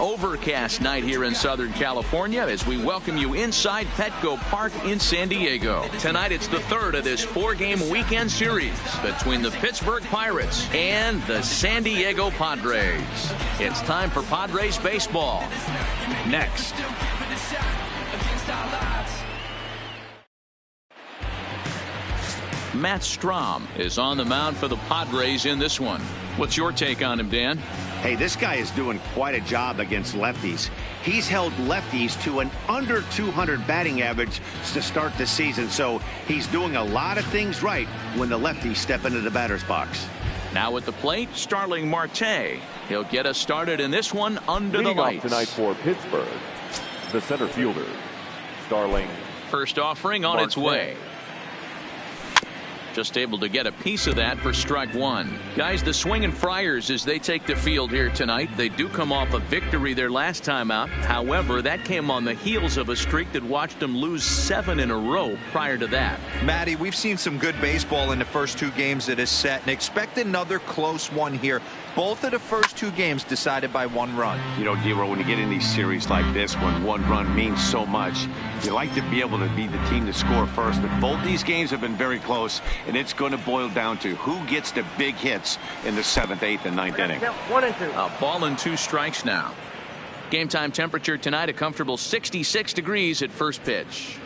overcast night here in Southern California as we welcome you inside Petco Park in San Diego. Tonight it's the third of this 4-game weekend series between the Pittsburgh Pirates and the San Diego Padres. It's time for Padres baseball. Next. Matt Strahm is on the mound for the Padres in this one. What's your take on him, Dan? Hey, this guy is doing quite a job against lefties. He's held lefties to an under 200 batting average to start the season, so he's doing a lot of things right when the lefties step into the batter's box. Now at the plate, Starling Marte. He'll get us started in this one under the lights. Tonight for Pittsburgh, the center fielder, Starling. First offering on its way. Just able to get a piece of that for strike one. Guys, the Swinging Friars as they take the field here tonight. They do come off a victory their last time out. However, that came on the heels of a streak that watched them lose 7 in a row prior to that. Matty, we've seen some good baseball in the first 2 games that is set, and expect another close one here. Both of the first 2 games decided by 1 run. You know, Dero, when you get in these series like this, when 1 run means so much, you like to be able to be the team to score first. But both these games have been very close, and it's going to boil down to who gets the big hits in the 7th, 8th, and 9th inning. 1 and 2. A ball and 2 strikes now. Game time temperature tonight, a comfortable 66 degrees at first pitch.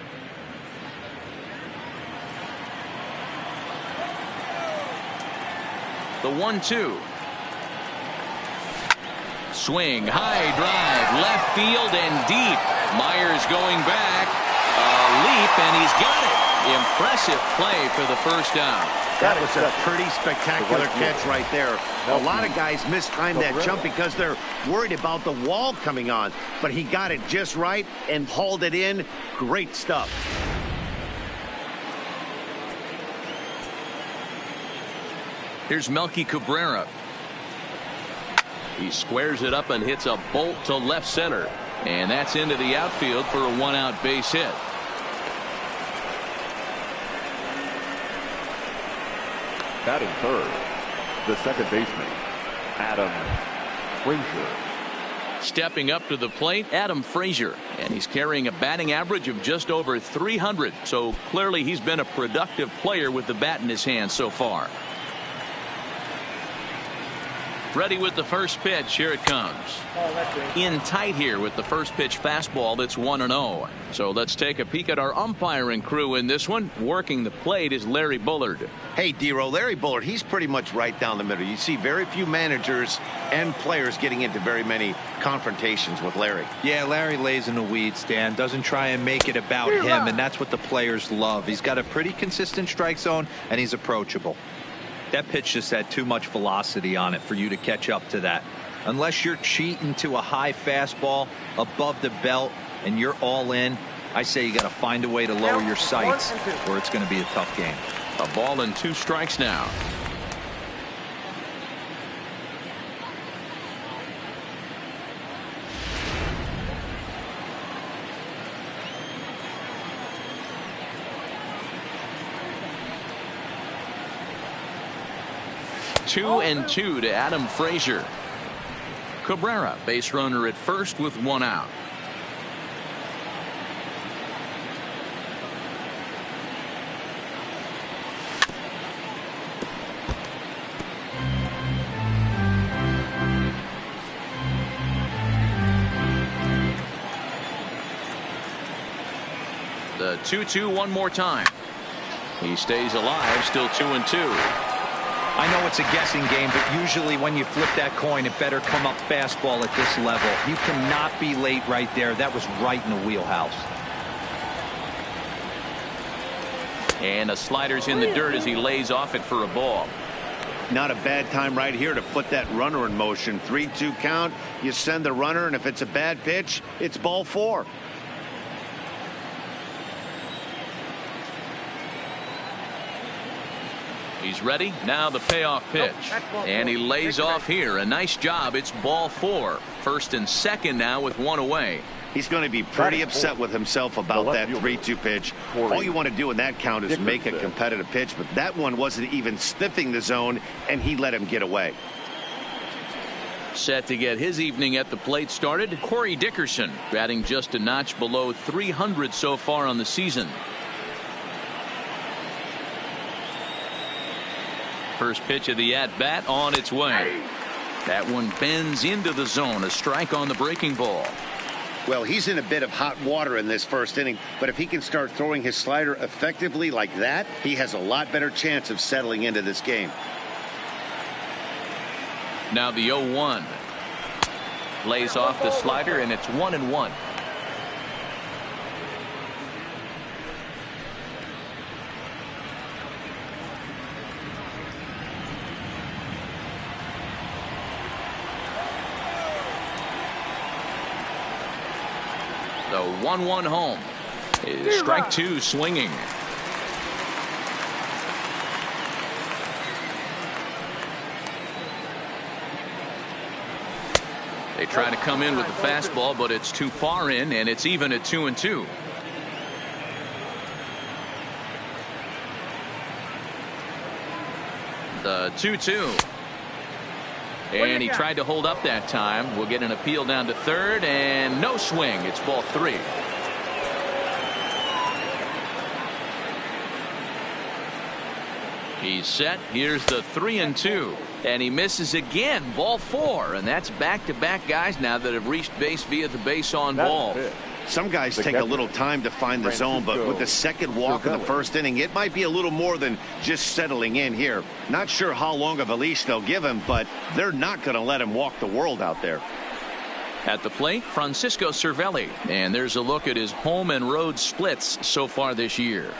The 1-2. Swing, high drive, left field and deep. Myers going back, a leap, and he's got it. Impressive play for the first down. That was a pretty spectacular catch right there. A lot of guys mistime that jump because they're worried about the wall coming on, but he got it just right and hauled it in. Great stuff. Here's Melky Cabrera. He squares it up and hits a bolt to left center. And that's into the outfield for a 1-out base hit. Batting third, the second baseman, Adam Frazier. Stepping up to the plate, Adam Frazier. And he's carrying a batting average of just over 300. So clearly he's been a productive player with the bat in his hand so far. Ready with the first pitch. Here it comes. In tight here with the first pitch fastball that's 1-0. So let's take a peek at our umpiring crew in this one. Working the plate is Larry Bullard. Hey, Dero, Larry Bullard, he's pretty much right down the middle. You see very few managers and players getting into very many confrontations with Larry. Yeah, Larry lays in the weeds, Dan. Doesn't try and make it about him, and that's what the players love. He's got a pretty consistent strike zone, and he's approachable. That pitch just had too much velocity on it for you to catch up to that. Unless you're cheating to a high fastball above the belt and you're all in, I say you got to find a way to lower your sights or it's going to be a tough game. A ball and 2 strikes now. Two and 2 to Adam Frazier. Cabrera, base runner at first with 1 out. The 2-2 one more time. He stays alive, still 2 and 2. I know it's a guessing game, but usually when you flip that coin, it better come up fastball at this level. You cannot be late right there. That was right in the wheelhouse. And a slider's in the dirt as he lays off it for a ball. Not a bad time right here to put that runner in motion. 3-2 count. You send the runner, and if it's a bad pitch, it's ball 4. He's ready. Now the payoff pitch. And he lays off here. A nice job. It's ball 4. First and second now with 1 away. He's going to be pretty upset with himself about that 3-2 pitch. All you want to do in that count is make a competitive pitch, but that one wasn't even sniffing the zone, and he let him get away. Set to get his evening at the plate started, Corey Dickerson, batting just a notch below 300 so far on the season. First pitch of the at-bat on its way. That one bends into the zone. A strike on the breaking ball. Well, he's in a bit of hot water in this first inning, but if he can start throwing his slider effectively like that, he has a lot better chance of settling into this game. Now the 0-1. Lays off the slider, and it's 1-1. The 1-1 home. Is strike two swinging. They try to come in with the fastball, but it's too far in, and it's even at 2-2. The 2-2. And he tried to hold up that time. We'll get an appeal down to third, and no swing. It's ball 3. He's set. Here's the 3-2. And he misses again. Ball 4. And that's back-to-back guys now that have reached base via the base on ball. Some guys take a little time to find the zone, but with the second walk in the first inning, it might be a little more than just settling in here. Not sure how long of a leash they'll give him, but they're not going to let him walk the world out there. At the plate, Francisco Cervelli. And there's a look at his home and road splits so far this year.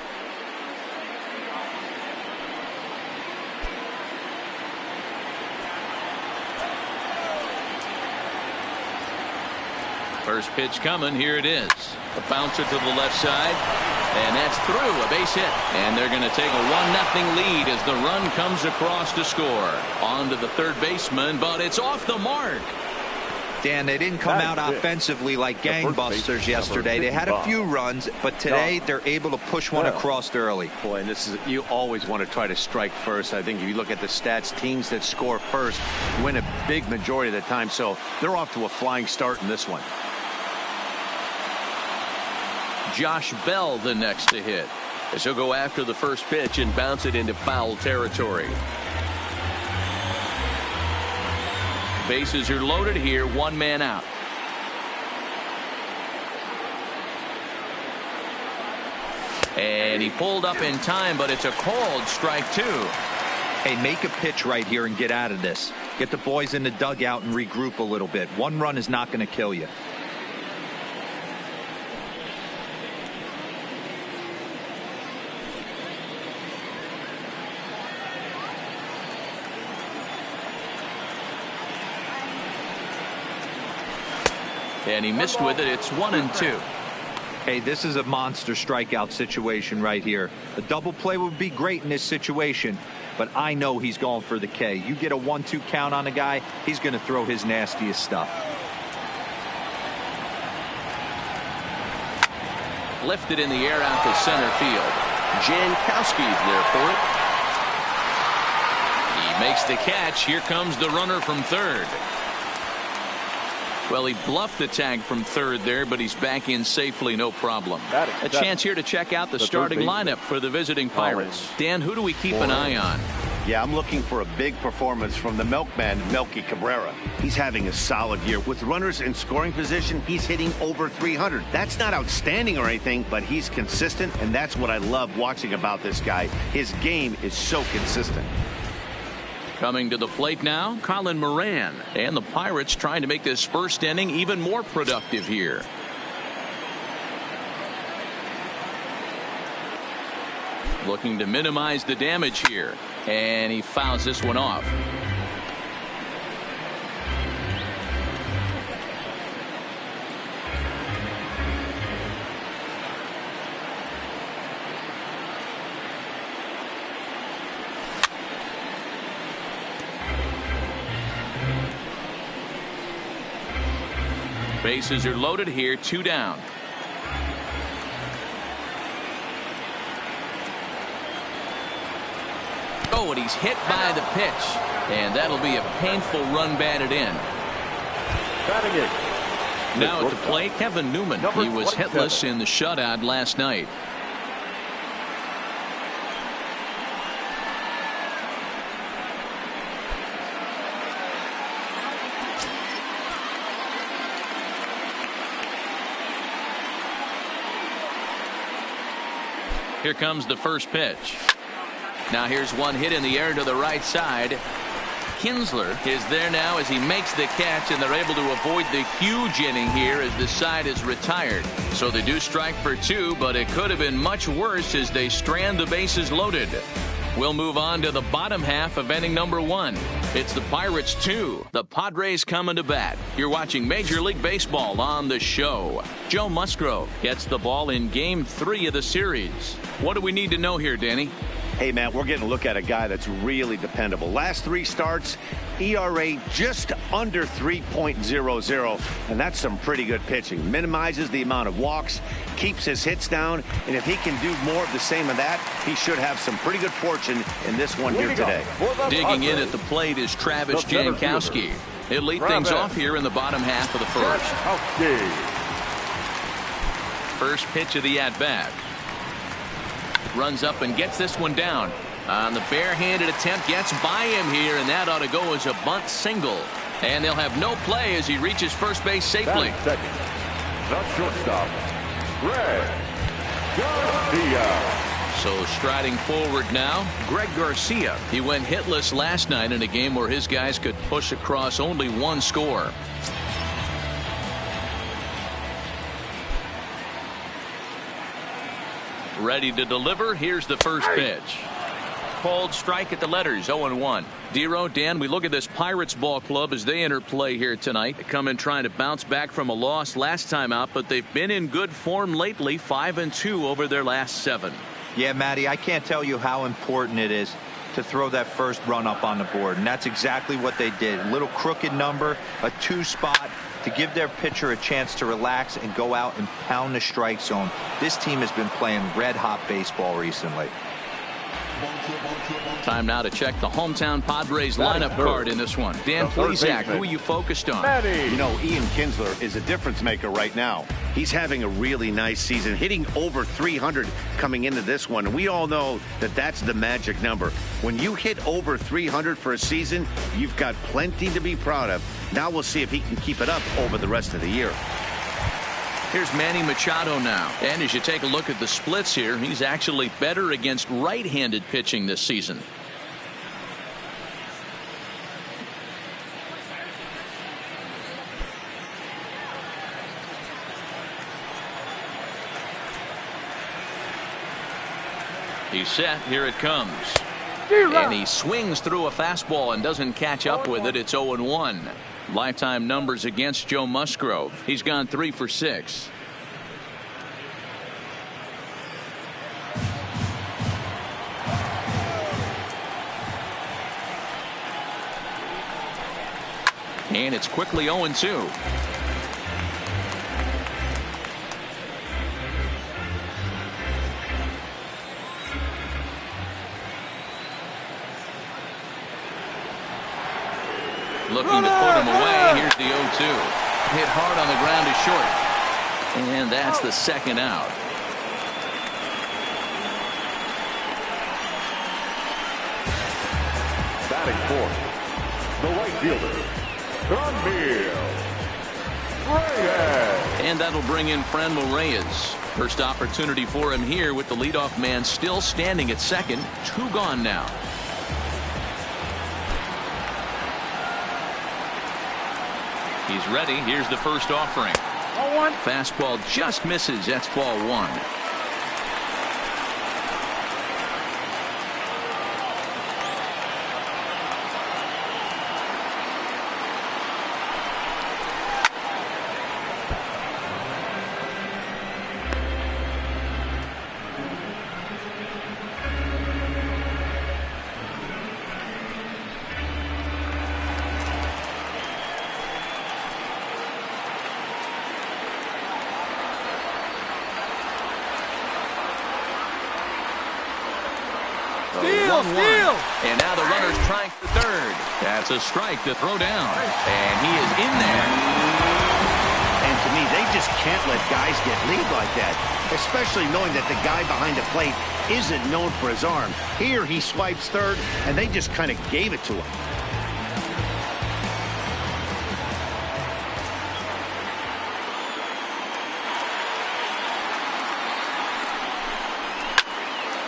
First pitch coming. Here it is. A bouncer to the left side. And that's through. A base hit. And they're going to take a 1-0 lead as the run comes across to score. On to the third baseman, but it's off the mark. Dan, they didn't come out offensively like gangbusters yesterday. They had a few runs, but today they're able to push one across early. Boy, and this is, you always want to try to strike first. I think if you look at the stats, teams that score first win a big majority of the time. So they're off to a flying start in this one. Josh Bell the next to hit, as he'll go after the first pitch and bounce it into foul territory. Bases are loaded here. One man out. And he pulled up in time, but it's a called strike 2. Hey, make a pitch right here and get out of this. Get the boys in the dugout and regroup a little bit. One run is not going to kill you. And he missed with it. It's 1-2. Hey, this is a monster strikeout situation right here. A double play would be great in this situation, but I know he's going for the K. You get a 1-2 count on a guy, he's going to throw his nastiest stuff. Lifted in the air out to center field. Jankowski's there for it. He makes the catch. Here comes the runner from third. Well, he bluffed the tag from third there, but he's back in safely, no problem. A chance here to check out the starting lineup for the visiting Pirates. Dan, who do we keep an eye on? Yeah, I'm looking for a big performance from the milkman, Melky Cabrera. He's having a solid year. With runners in scoring position, he's hitting over 300. That's not outstanding or anything, but he's consistent, and that's what I love watching about this guy. His game is so consistent. Coming to the plate now, Colin Moran. And the Pirates trying to make this first inning even more productive here. Looking to minimize the damage here. And he fouls this one off. Bases are loaded here, 2 down. Oh, and he's hit by the pitch. And that'll be a painful run batted in. Batting eighth. Now at the plate, Kevin Newman. He was hitless in the shutout last night. Here comes the first pitch. Now here's one hit in the air to the right side. Kinsler is there now as he makes the catch, and they're able to avoid the huge inning here as the side is retired. So they do strike for two, but it could have been much worse as they strand the bases loaded. We'll move on to the bottom half of inning number one. It's the Pirates 2. The Padres coming to bat. You're watching Major League Baseball on the show. Joe Musgrove gets the ball in Game 3 of the series. What do we need to know here, Danny? Hey, man, we're getting a look at a guy that's really dependable. Last 3 starts, ERA just under 3.00, and that's some pretty good pitching. Minimizes the amount of walks, keeps his hits down, and if he can do more of the same of that, he should have some pretty good fortune in this one here today. Digging in at the plate is Travis Jankowski. He'll lead things off here in the bottom half of the first. First pitch of the at-bat. Runs up and gets this one down. On the barehanded attempt, gets by him here, and that ought to go as a bunt single. And they'll have no play as he reaches first base safely. Second, the shortstop, Greg Garcia. So striding forward now, Greg Garcia. He went hitless last night in a game where his guys could push across only one score. Ready to deliver. Here's the first pitch. Called strike at the letters, 0-1. Dero, Dan, we look at this Pirates ball club as they enter play here tonight. They come in trying to bounce back from a loss last time out, but they've been in good form lately, 5-2 over their last 7. Yeah, Matty, I can't tell you how important it is to throw that first run up on the board, and that's exactly what they did. A little crooked number, a 2 spot to give their pitcher a chance to relax and go out and pound the strike zone. This team has been playing red-hot baseball recently. Time now to check the hometown Padres lineup card in this one. Dan Plesac, who are you focused on? You know, Ian Kinsler is a difference maker right now. He's having a really nice season, hitting over 300 coming into this one. And we all know that that's the magic number. When you hit over 300 for a season, you've got plenty to be proud of. Now we'll see if he can keep it up over the rest of the year. Here's Manny Machado now. And as you take a look at the splits here, he's actually better against right-handed pitching this season. He's set. Here it comes. And he swings through a fastball and doesn't catch up with it. It's 0-1. Lifetime numbers against Joe Musgrove. He's gone 3 for 6. And it's quickly 0-2. Looking to put him away. Here's the 0-2. Hit hard on the ground to short. And that's the second out. Batting fourth, the right fielder, Reyes. And that'll bring in Franmil Reyes. First opportunity for him here with the leadoff man still standing at second. 2 gone now. He's ready. Here's the first offering. 0-1. Fastball just misses. That's ball 1. 1. And now the runner's trying for third. That's a strike to throw down. And he is in there. And to me, they just can't let guys get lead like that, especially knowing that the guy behind the plate isn't known for his arm. Here he swipes third, and they just kind of gave it to him.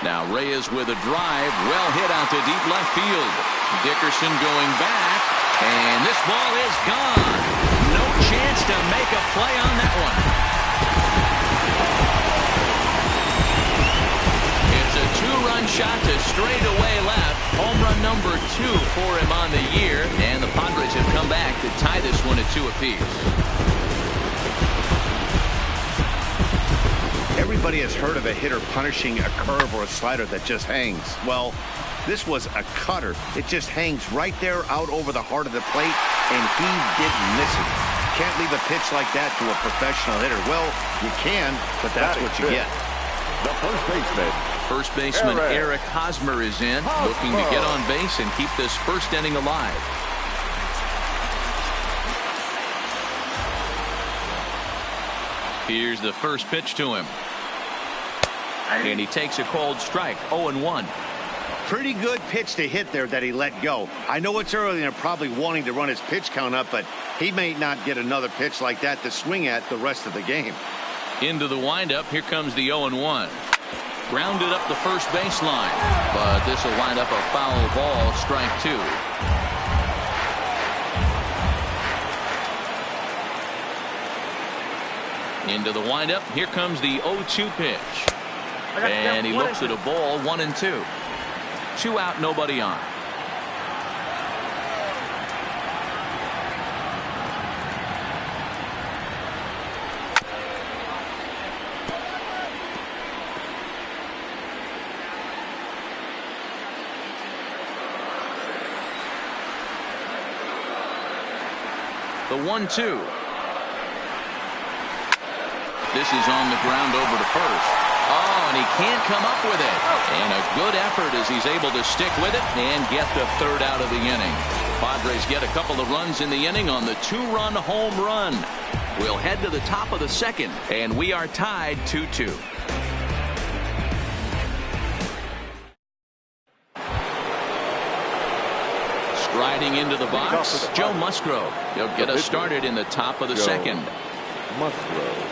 Now Reyes with a drive, well hit out to deep left field. Dickerson going back, and this ball is gone. No chance to make a play on that one. It's a 2-run shot to straightaway left. Home run number 2 for him on the year, and the Padres have come back to tie this one at 2 apiece. Everybody has heard of a hitter punishing a curve or a slider that just hangs. Well, this was a cutter. It just hangs right there out over the heart of the plate, and he didn't miss it. Can't leave a pitch like that to a professional hitter. Well, you can, but that's what you get. The First baseman Eric Hosmer is in, looking to get on base and keep this first inning alive. Here's the first pitch to him. And he takes a cold strike, 0-1. Pretty good pitch to hit there that he let go. I know it's early and they're probably wanting to run his pitch count up, but he may not get another pitch like that to swing at the rest of the game. Into the windup, here comes the 0-1. Grounded up the first baseline, but this will wind up a foul ball, strike 2. Into the windup, here comes the 0-2 pitch. And he looks at a ball, 1-2. 2 out, nobody on. The 1-2. This is on the ground over to first. Oh, and he can't come up with it. And a good effort as he's able to stick with it and get the third out of the inning. Padres get a couple of runs in the inning on the 2-run home run. We'll head to the top of the second, and we are tied 2-2. Striding into the box, Joe Musgrove. He'll get us started in the top of the second. Musgrove.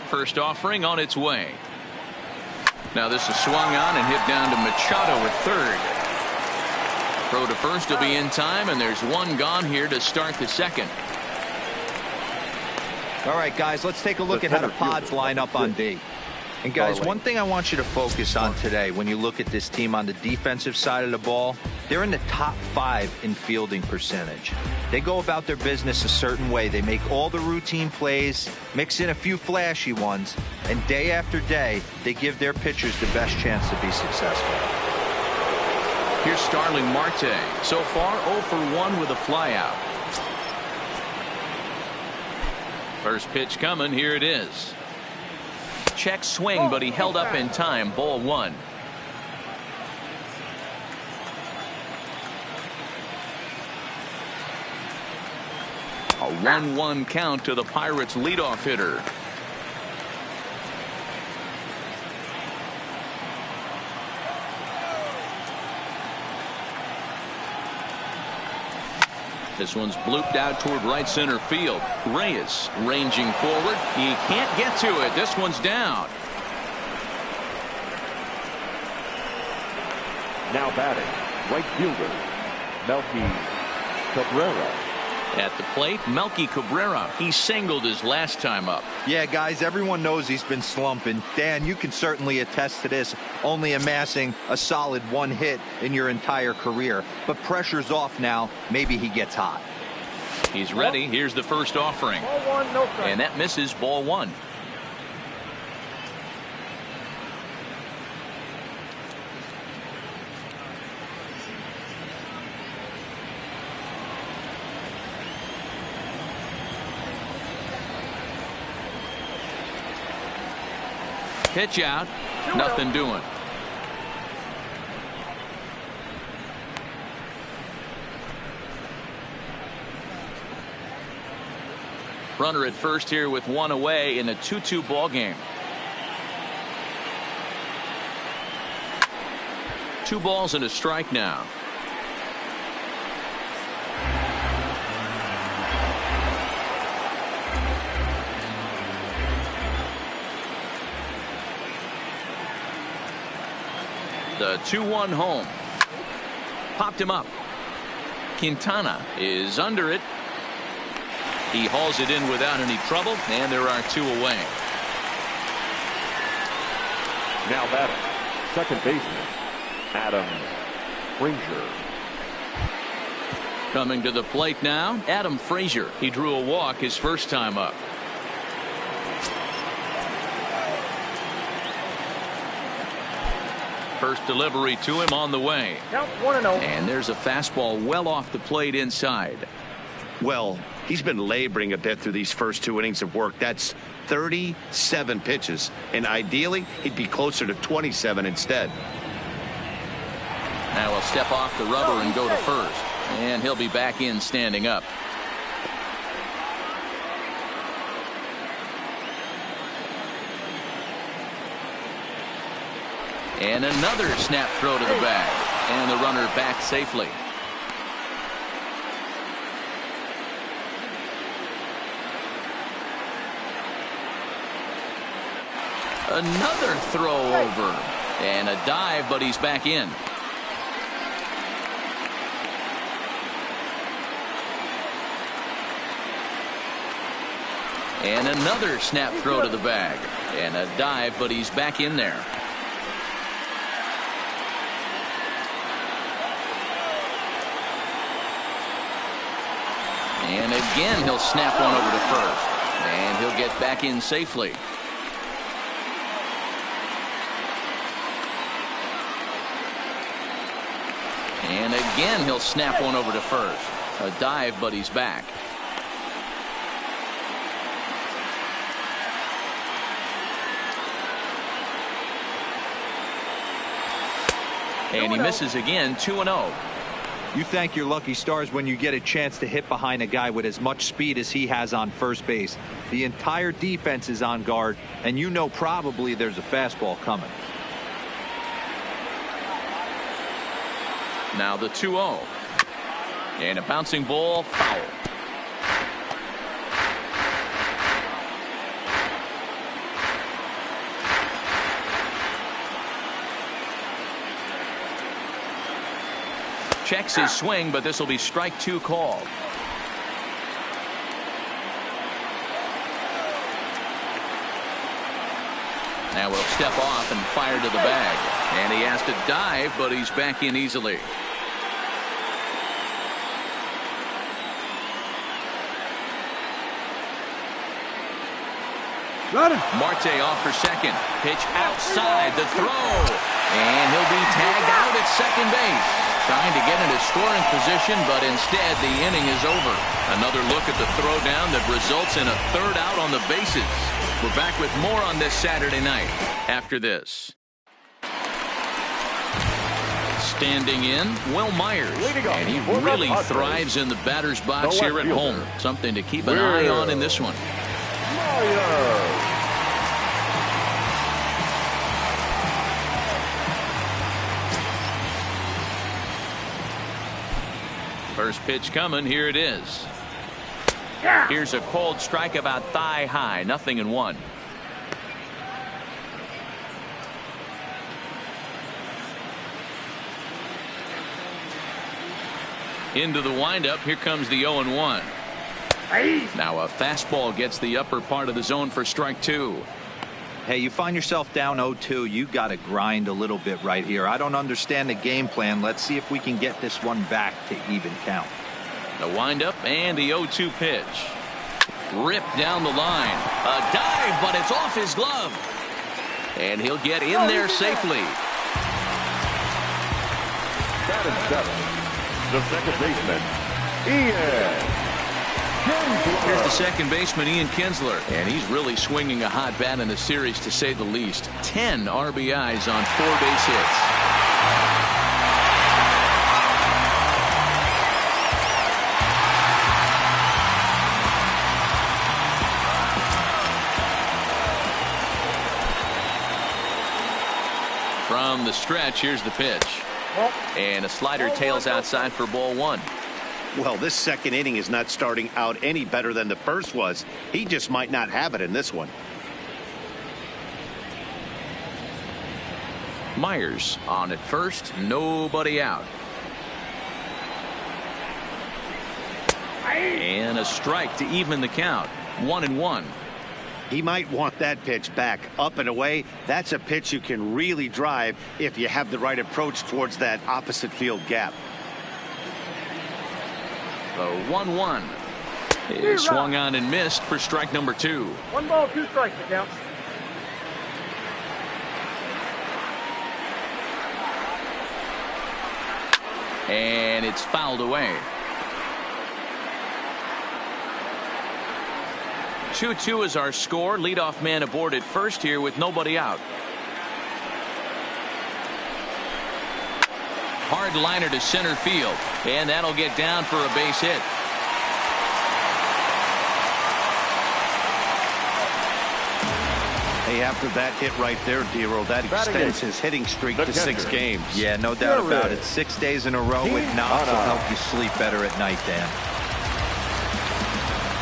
First offering on its way. Now this is swung on and hit down to Machado at third. Throw to first will be in time, and there's one gone here to start the second. All right, guys, let's take a look at how the Pods line up on D. And guys, one thing I want you to focus on today when you look at this team on the defensive side of the ball, they're in the top 5 in fielding percentage. They go about their business a certain way. They make all the routine plays, mix in a few flashy ones, and day after day, they give their pitchers the best chance to be successful. Here's Starling Marte. So far, 0 for 1 with a flyout. First pitch coming. Here it is. Check swing, but he held up in time. Ball 1. A 1-1 count to the Pirates leadoff hitter. This one's blooped out toward right center field. Reyes ranging forward. He can't get to it. This one's down. Now batting, right fielder, Melky Cabrera. At the plate, Melky Cabrera. He singled his last time up. Yeah, guys, everyone knows he's been slumping. Dan, you can certainly attest to this, only amassing a solid 1 hit in your entire career. But pressure's off now. Maybe he gets hot. He's ready. Here's the first offering. Ball 1, no strike. And that misses. Ball 1. pitch out. Nothing doing. Runner at first here with one away in a 2-2 ball game. 2 balls and a strike now. The 2-1 home. Popped him up. Quintana is under it. He hauls it in without any trouble, and there are 2 away. Now batting, second baseman, Adam Frazier. Coming to the plate now, Adam Frazier. He drew a walk his first time up. First delivery to him on the way. Count 1-0. And there's a fastball well off the plate inside. Well, he's been laboring a bit through these first 2 innings of work. That's 37 pitches, and ideally he'd be closer to 27 instead. Now he'll step off the rubber and go to first, and he'll be back in standing up. And another snap throw to the bag, and the runner back safely. Another throw over, and a dive, but he's back in. And another snap throw to the bag, and a dive, but he's back in there. And again, he'll snap one over to first, and he'll get back in safely. And again, he'll snap one over to first. A dive, but he's back. And he misses again, 2-0. You thank your lucky stars when you get a chance to hit behind a guy with as much speed as he has on first base. The entire defense is on guard, and you know probably there's a fastball coming. Now the 2-0. And a bouncing ball, foul. Checks his swing, but this will be strike 2 called. Now we'll step off and fire to the bag. And he has to dive, but he's back in easily. Marte off for second. Pitch outside the throw. And he'll be tagged out at second base. Trying to get into scoring position, but instead the inning is over. Another look at the throwdown that results in a third out on the bases. We're back with more on this Saturday night after this. Standing in, Wil Myers, and he really thrives in the batter's box here at home. Something to keep an eye on in this one. First pitch coming. Here it is. Here's a cold strike about thigh high. 0-1. Into the windup. Here comes the 0-1. Now a fastball gets the upper part of the zone for strike 2. Hey, you find yourself down 0-2. You got to grind a little bit right here. I don't understand the game plan. Let's see if we can get this one back to even count. The windup and the 0-2 pitch. Ripped down the line. A dive, but it's off his glove. And he'll get in there safely. Batting 7, the second baseman, Ian Here's the second baseman, Kinsler, and he's really swinging a hot bat in the series, to say the least. 10 RBIs on 4 base hits. From the stretch, here's the pitch. And a slider tails outside for ball 1. Well, this second inning is not starting out any better than the first was. He just might not have it in this one. Myers on at first, nobody out. And a strike to even the count. 1-1. He might want that pitch back. Up and away, that's a pitch you can really drive if you have the right approach towards that opposite field gap. The 1-1 is swung on and missed for strike number 2. 1 ball, 2 strikes, it counts. And it's fouled away. 2-2 is our score. Leadoff man aboard at first here with nobody out. Hard liner to center field, and that'll get down for a base hit. Hey, after that hit right there, Dero, that extends his hitting streak to 6 games. Yeah, no doubt about it. 6 days in a row with knocks will help you sleep better at night, Dan.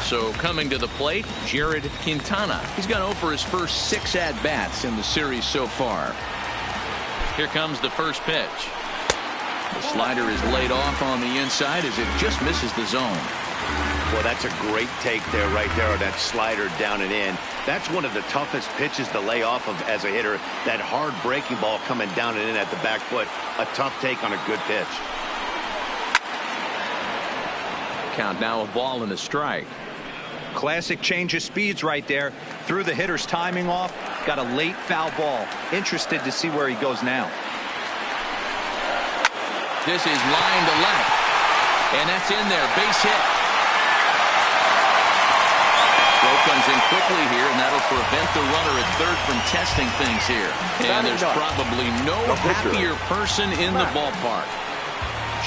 So coming to the plate, Jared Quintana. He's gone over his first 6 at-bats in the series so far. Here comes the first pitch. The slider is laid off on the inside as it just misses the zone. Well, that's a great take there, right there, on that slider down and in. That's one of the toughest pitches to lay off of as a hitter. That hard breaking ball coming down and in at the back foot. A tough take on a good pitch. Count now, a ball and a strike. Classic change of speeds right there. Threw the hitter's timing off. Got a late foul ball. Interested to see where he goes now. This is line to left. And that's in there. Base hit. Throw comes in quickly here, and that'll prevent the runner at third from testing things here. And there's probably no happier person in the ballpark.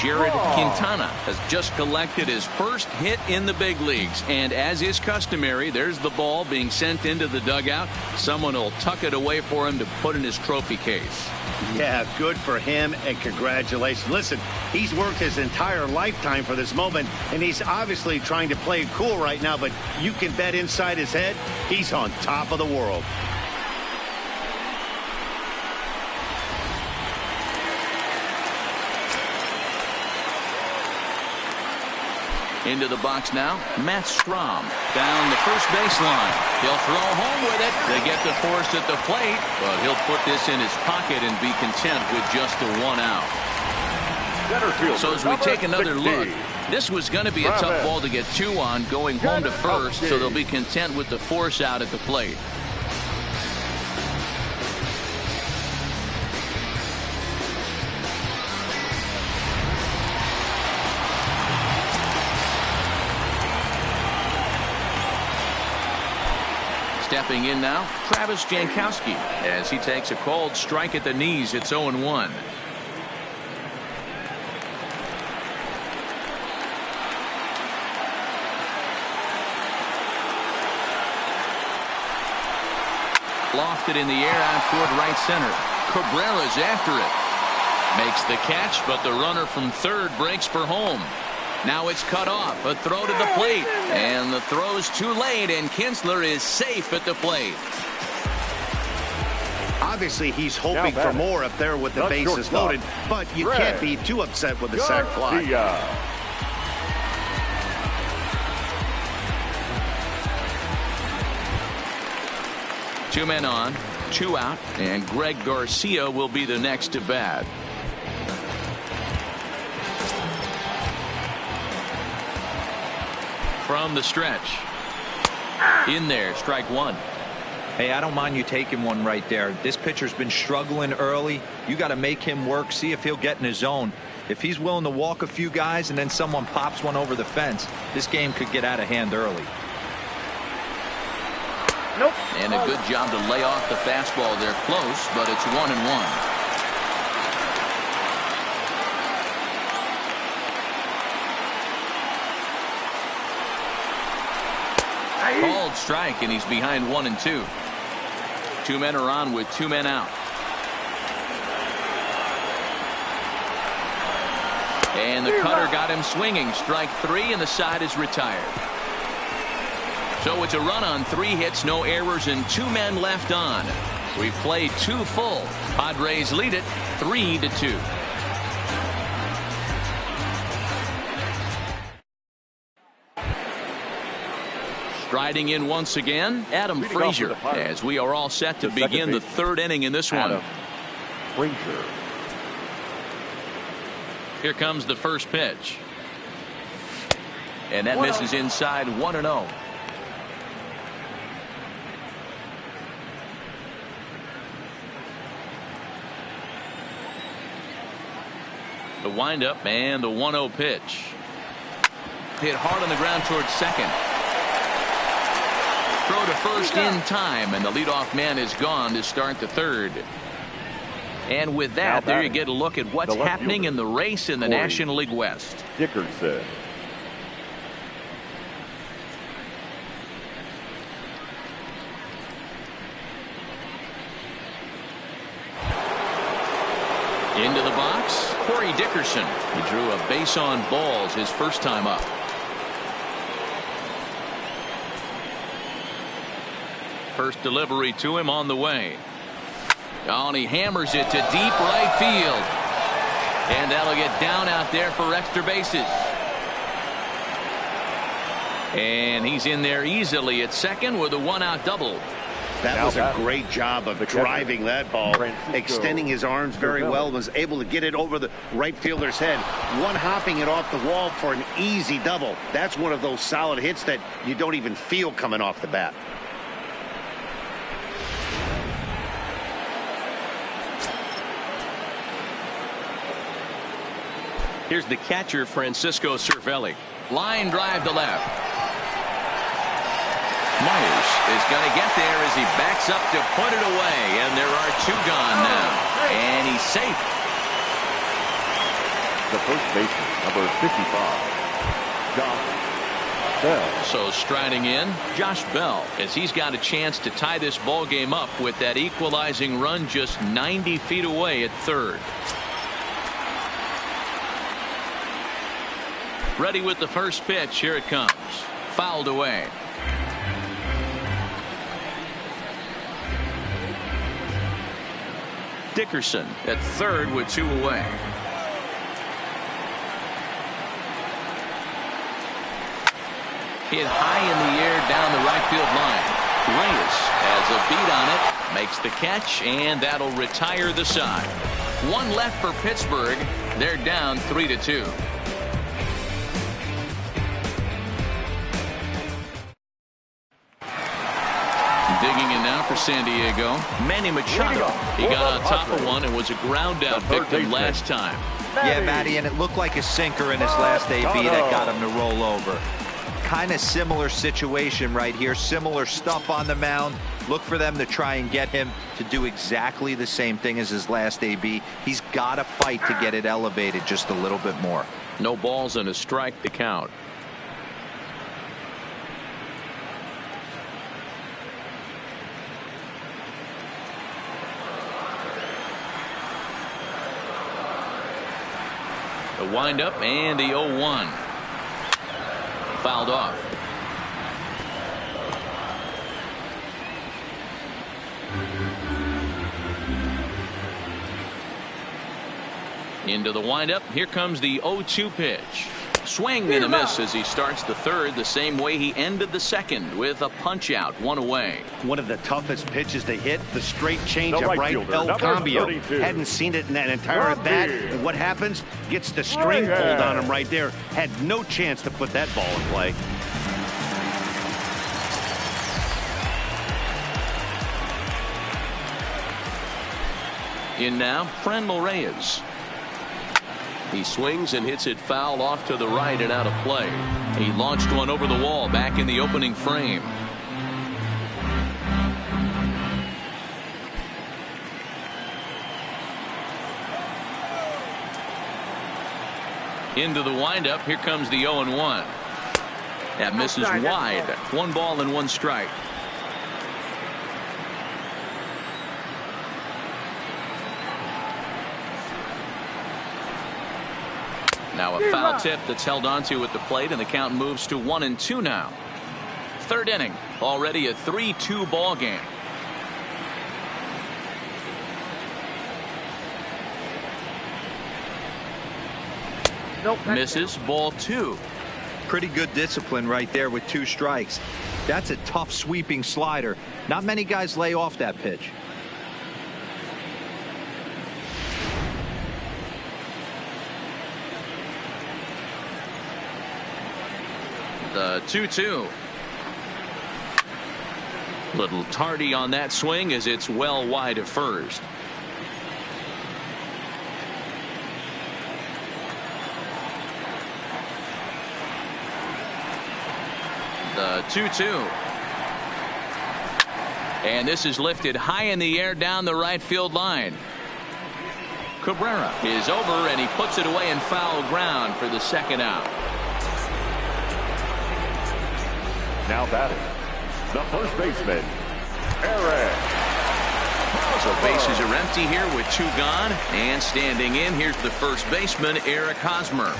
Jared Quintana has just collected his first hit in the big leagues. And as is customary, there's the ball being sent into the dugout. Someone will tuck it away for him to put in his trophy case. Yeah, good for him, and congratulations. Listen, he's worked his entire lifetime for this moment, and he's obviously trying to play it cool right now, but you can bet inside his head, he's on top of the world. Into the box now, Matt Strom down the first baseline. He'll throw home with it. They get the force at the plate, but he'll put this in his pocket and be content with just the 1 out. So as we take another look, this was going to be a tough ball to get 2 on going home to first, so they'll be content with the force out at the plate. Stepping in now, Travis Jankowski, as he takes a called strike at the knees. It's 0-1. Lofted in the air out toward right center. Cabrera's after it. Makes the catch, but the runner from third breaks for home. Now it's cut off. A throw to the plate. And the throw's too late, and Kinsler is safe at the plate. Obviously, he's hoping for more up there with the bases loaded, but you can't be too upset with the sac fly. 2 men on, 2 out, and Greg Garcia will be the next to bat. From the stretch. In there, strike 1. Hey, I don't mind you taking one right there. This pitcher's been struggling early. You got to make him work, see if he'll get in his zone. If he's willing to walk a few guys and then someone pops one over the fence, this game could get out of hand early. Nope. And a good job to lay off the fastball. They're close, but it's 1-1. Called strike, and he's behind 1-2. Two men are on with two men out. And the cutter got him swinging. Strike three, and the side is retired. So it's a run on 3 hits, no errors, and 2 men left on. We've played 2 full. Padres lead it 3-2. Striding in once again, Adam Frazier, as we are all set to begin the 3rd inning in this one. Frazier. Here comes the first pitch. And that misses inside, 1-0. The windup and the 1-0 pitch. Hit hard on the ground towards second. Throw to first in time, and the leadoff man is gone to start the 3rd. And with that, there you get a look at what's happening in the race in the National League West. Dickerson. Into the box, Corey Dickerson. He drew a base on balls his first time up. First delivery to him on the way. Oh, and he hammers it to deep right field. And that'll get down out there for extra bases. And he's in there easily at second with a 1-out double. That was a great job of driving that ball, extending his arms very well, was able to get it over the right fielder's head, one-hopping it off the wall for an easy double. That's one of those solid hits that you don't even feel coming off the bat. Here's the catcher, Francisco Cervelli. Line drive to left. Myers is going to get there as he backs up to put it away, and there are 2 gone now, and he's safe. The first baseman, number 55, Josh Bell. So striding in, Josh Bell, as he's got a chance to tie this ball game up with that equalizing run just 90 feet away at 3rd. Ready with the first pitch. Here it comes. Fouled away. Dickerson at 3rd with 2 away. Hit high in the air down the right field line. Reyes has a beat on it, makes the catch, and that'll retire the side. 1 left for Pittsburgh. They're down 3-2. Digging in now for San Diego, Manny Machado. He got on top of one and was a ground out victim last time. Yeah, Matty, and it looked like a sinker in his last AB that got him to roll over. Kind of similar situation right here. Similar stuff on the mound. Look for them to try and get him to do exactly the same thing as his last AB. He's got to fight to get it elevated just a little bit more. No balls and a strike to count. The windup and the 0-1. Fouled off. Into the windup. Here comes the 0-2 pitch. Swing and a miss as he starts the 3rd the same way he ended the 2nd with a punch out, 1 away. One of the toughest pitches to hit, the straight changeup, right right? fielder, El number Cambio. 32. Hadn't seen it in that entire at bat. And what happens? Gets the string pulled on him right there. Had no chance to put that ball in play. In now, Franmil Reyes. He swings and hits it foul off to the right and out of play. He launched one over the wall back in the opening frame. Into the windup. Here comes the 0-1. That misses wide. 1 ball and 1 strike. Now a foul tip that's held onto at the plate, and the count moves to 1-2 now. 3rd inning. Already a 3-2 ball game. Nope. Misses. Ball 2. Pretty good discipline right there with 2 strikes. That's a tough sweeping slider. Not many guys lay off that pitch. The 2-2. Little tardy on that swing as it's well wide of first. The 2-2. And this is lifted high in the air down the right field line. Cabrera is over, and he puts it away in foul ground for the 2nd out. Now batting, the first baseman, Eric. So bases are empty here with 2 gone, and standing in, here's the first baseman, Eric Hosmer.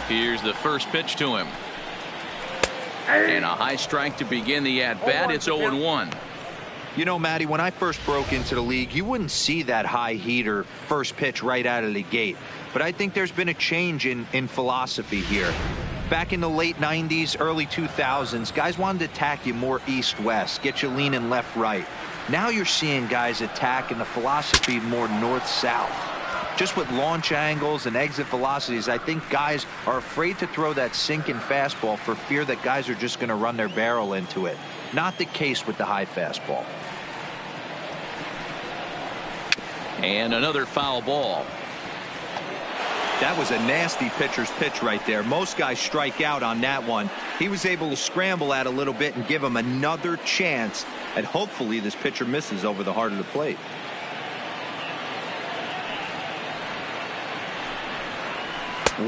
Here's the first pitch to him. And a high strike to begin the at-bat. It's 0-1. You know, Matty, when I first broke into the league, you wouldn't see that high heater first pitch right out of the gate. But I think there's been a change in philosophy here. Back in the late 90s, early 2000s, guys wanted to attack you more east-west, get you leaning left-right. Now you're seeing guys attack in the philosophy more north-south. Just with launch angles and exit velocities, I think guys are afraid to throw that sinking fastball for fear that guys are just going to run their barrel into it. Not the case with the high fastball. And another foul ball. That was a nasty pitcher's pitch right there. Most guys strike out on that one. He was able to scramble at a little bit and give him another chance, and hopefully this pitcher misses over the heart of the plate.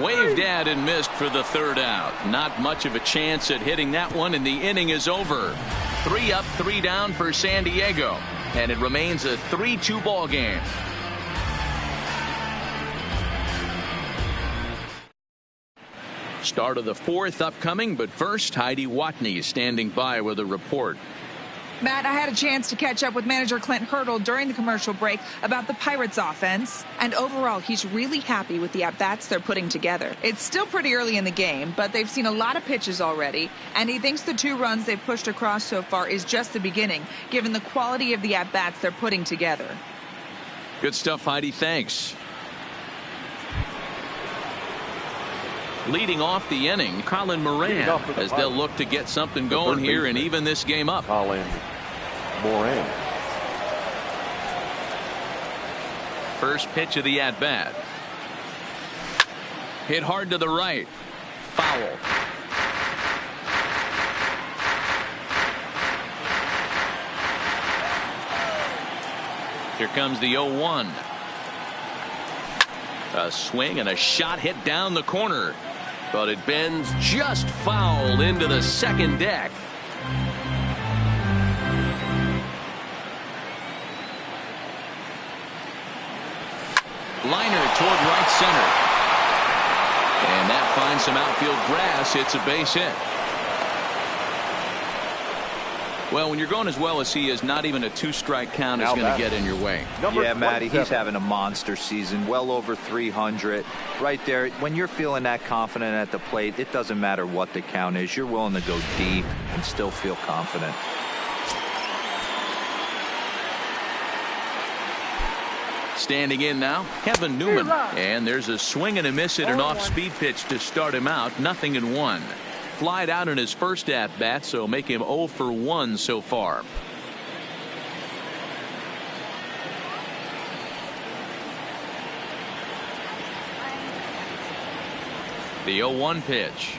Waved at and missed for the 3rd out. Not much of a chance at hitting that one, and the inning is over. 3 up, 3 down for San Diego, and it remains a 3-2 ball game. Start of the 4th upcoming, but first, Heidi Watney is standing by with a report. Matt, I had a chance to catch up with manager Clint Hurdle during the commercial break about the Pirates offense, and overall he's really happy with the at-bats they're putting together. It's still pretty early in the game, but they've seen a lot of pitches already, and he thinks the 2 runs they've pushed across so far is just the beginning, given the quality of the at-bats they're putting together. Good stuff, Heidi. Thanks. Leading off the inning, Colin Moran, as they'll look to get something going here and even this game up. Colin Moran. First pitch of the at-bat. Hit hard to the right. Foul. Here comes the 0-1. A swing and a shot hit down the corner, but it bends just foul into the 2nd deck. Liner toward right center, and that finds some outfield grass. It's a base hit. Well, when you're going as well as he is, not even a 2-strike count is going to get in your way. Yeah, Matty, he's having a monster season, well over 300. Right there, when you're feeling that confident at the plate, it doesn't matter what the count is. You're willing to go deep and still feel confident. Standing in now, Kevin Newman. And there's a swing and a miss at an off-speed pitch to start him out. 0-1. flied out in his first at-bat, so make him 0 for 1 so far. The 0-1 pitch.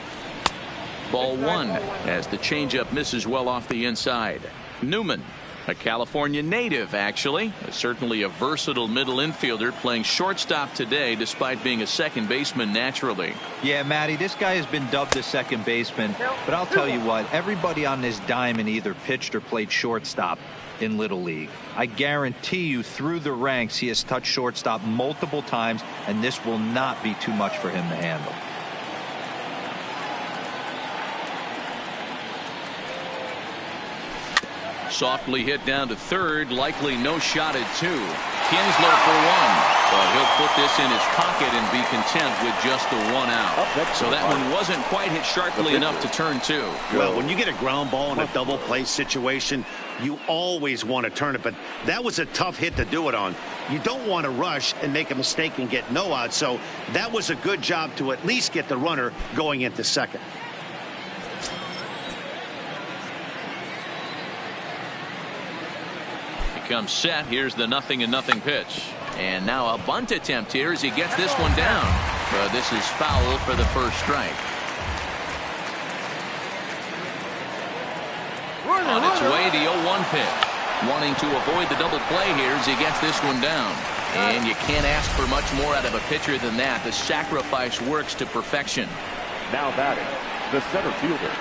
Ball 1 as the changeup misses well off the inside. Newman, a California native, actually. Certainly a versatile middle infielder, playing shortstop today despite being a second baseman naturally. Yeah, Matty, this guy has been dubbed a second baseman, but I'll tell you what, everybody on this diamond either pitched or played shortstop in Little League. I guarantee you through the ranks he has touched shortstop multiple times, and this will not be too much for him to handle. Softly hit down to third, likely no shot at 2. Kinsler for 1. But he'll put this in his pocket and be content with just the 1 out. So that one wasn't quite hit sharply enough to turn 2. Well, when you get a ground ball in a double play situation, you always want to turn it, but that was a tough hit to do it on. You don't want to rush and make a mistake and get no out, so that was a good job to at least get the runner going into second. Comes set. Here's the 0-0 pitch, and now a bunt attempt here as he gets this one down, but this is foul for the first strike. On its way, the 0-1 pitch, wanting to avoid the double play here as he gets this one down, and you can't ask for much more out of a pitcher than that. The sacrifice works to perfection. Now batting, the center fielder,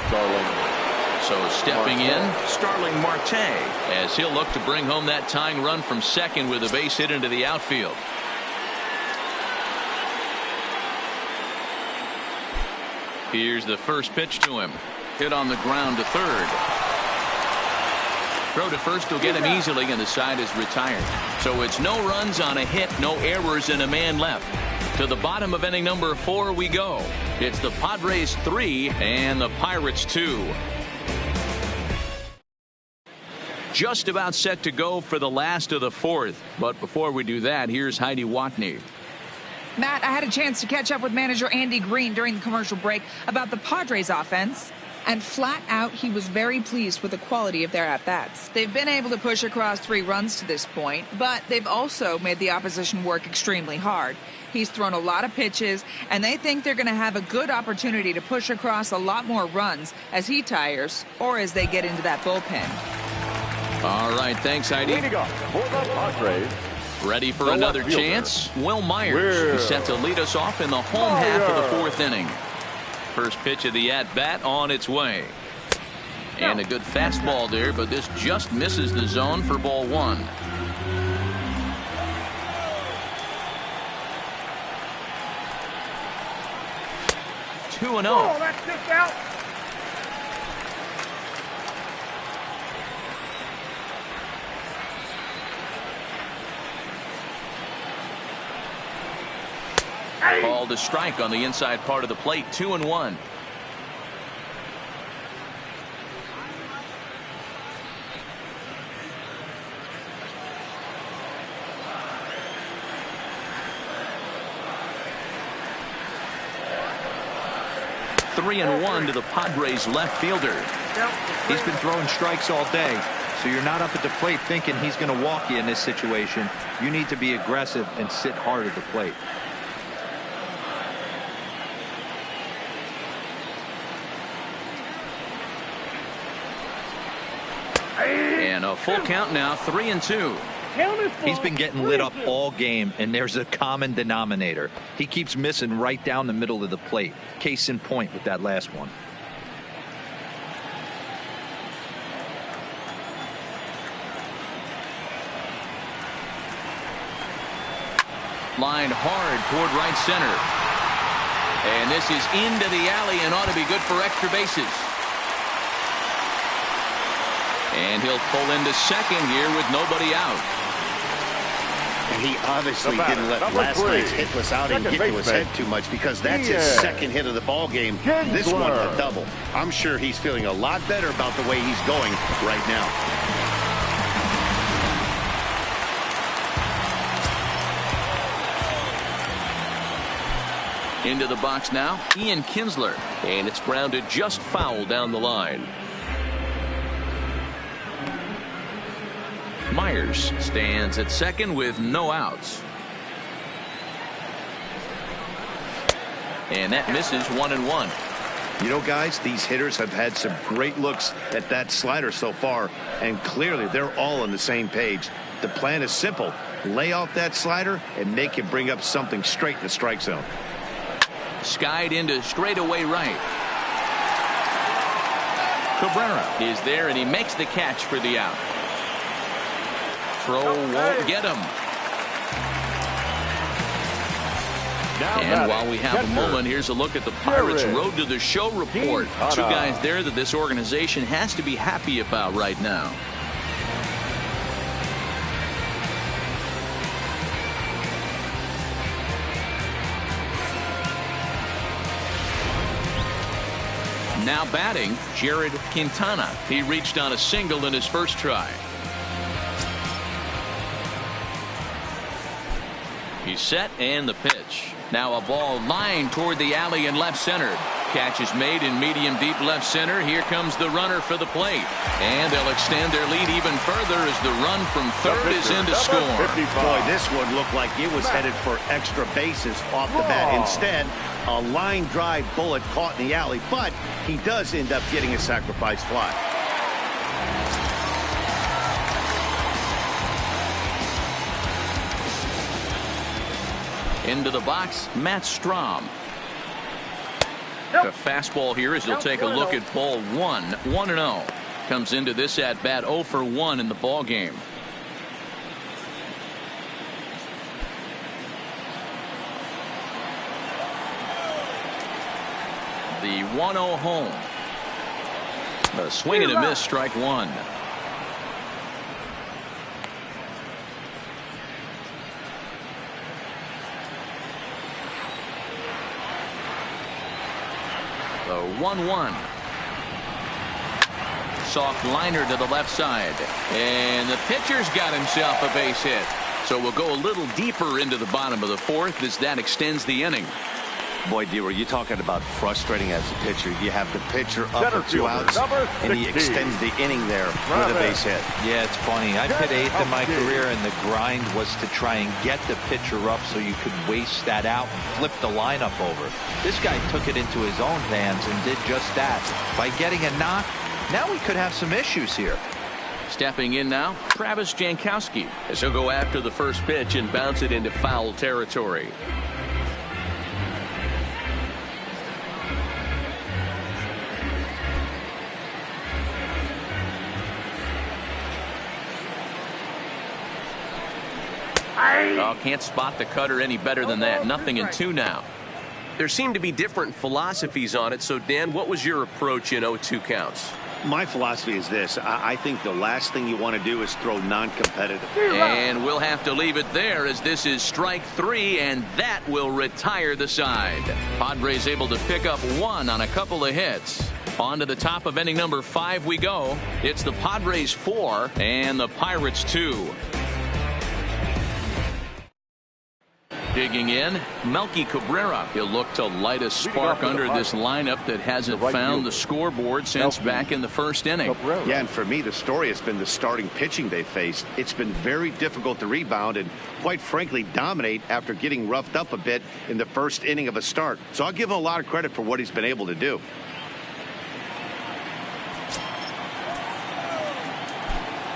Starling. So stepping in, Starling Marte, as he'll look to bring home that tying run from second with a base hit into the outfield. Here's the first pitch to him. Hit on the ground to third. Throw to first will get him easily, and the side is retired. So it's no runs on a hit, no errors, and a man left. To the bottom of inning number 4 we go. It's the Padres 3 and the Pirates 2. Just about set to go for the last of the 4th. But before we do that, here's Heidi Watney. Matt, I had a chance to catch up with manager Andy Green during the commercial break about the Padres offense. And flat out, he was very pleased with the quality of their at-bats. They've been able to push across 3 runs to this point, but they've also made the opposition work extremely hard. He's thrown a lot of pitches, and they think they're going to have a good opportunity to push across a lot more runs as he tires or as they get into that bullpen. All right, thanks, Heidi. Leading off for the Padres. Ready for another chance? Wil Myers is set to lead us off in the home half of the 4th inning. First pitch of the at-bat on its way. And a good fastball there, but this just misses the zone for ball 1. Two and 0. Oh, that's just out. Called a strike on the inside part of the plate. 2-1. Three and 1 to the Padres left fielder. He's been throwing strikes all day, so you're not up at the plate thinking he's going to walk you in this situation. You need to be aggressive and sit hard at the plate. And a full count now, 3-2. He's been getting lit up all game, and there's a common denominator. He keeps missing right down the middle of the plate. Case in point with that last one. Lined hard toward right center. And this is into the alley and ought to be good for extra bases. And he'll pull into second here with nobody out. And he obviously didn't let last night's hitless outing get to his head too much, because that's his second hit of the ball game. This one's a double. I'm sure he's feeling a lot better about the way he's going right now. Into the box now, Kinsler. And it's grounded just foul down the line. Myers stands at second with no outs. And that misses 1-1. You know, guys, these hitters have had some great looks at that slider so far, and clearly they're all on the same page. The plan is simple. Lay off that slider and make him bring up something straight in the strike zone. Skied into straightaway right. Cabrera is there, and he makes the catch for the out. Throw won't get him. And while we have a moment, here's a look at the Pirates' Road to the Show report. Two guys there that this organization has to be happy about right now. Now batting, Jared Quintana. He reached on a single in his first try. He's set, and the pitch. Now a ball lined toward the alley in left center. Catch is made in medium deep left center. Here comes the runner for the plate. And they'll extend their lead even further as the run from third is in to score. Boy, this one looked like it was headed for extra bases off the bat. Instead, a line drive bullet caught in the alley, but he does end up getting a sacrifice fly. Into the box, Matt Strom. The fastball here as he'll take a look at ball 1. 1-0. Comes into this at bat 0 for 1 in the ball game. The 1-0 home. A swing and a miss, strike one. The 1-1. Soft liner to the left side. And the pitcher's got himself a base hit. So we'll go a little deeper into the bottom of the fourth as that extends the inning. Boy, D, you're talking about frustrating as a pitcher. You have the pitcher up for 2 outs, and he extends the inning there with a base hit. Yeah, it's funny. I've hit 8th in my career, and the grind was to try and get the pitcher up so you could waste that out and flip the lineup over. This guy took it into his own hands and did just that. By getting a knock, now we could have some issues here. Stepping in now, Travis Jankowski, as he'll go after the first pitch and bounce it into foul territory. Oh, can't spot the cutter any better than that. 0-2 now. There seem to be different philosophies on it. So, Dan, what was your approach in 0-2 counts? My philosophy is this. I think the last thing you want to do is throw non-competitive. And we'll have to leave it there as this is strike 3, and that will retire the side. Padres able to pick up 1 on a couple of hits. On to the top of inning number 5 we go. It's the Padres 4 and the Pirates 2. Digging in, Melky Cabrera. He'll look to light a spark under this lineup that hasn't found the scoreboard since back in the first inning. Yeah, and for me, the story has been the starting pitching they faced. It's been very difficult to rebound and, quite frankly, dominate after getting roughed up a bit in the first inning of a start. So I'll give him a lot of credit for what he's been able to do.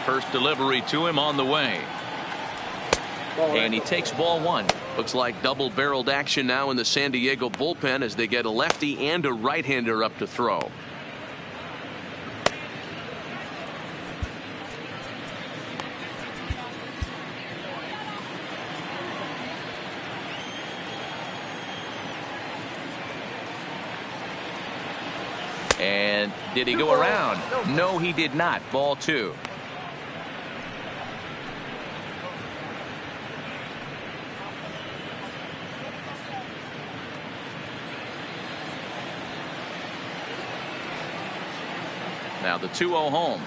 First delivery to him on the way. And he takes ball 1. Looks like double-barreled action now in the San Diego bullpen as they get a lefty and a right-hander up to throw. And did he go around? No, he did not. Ball 2. Now the 2-0 home.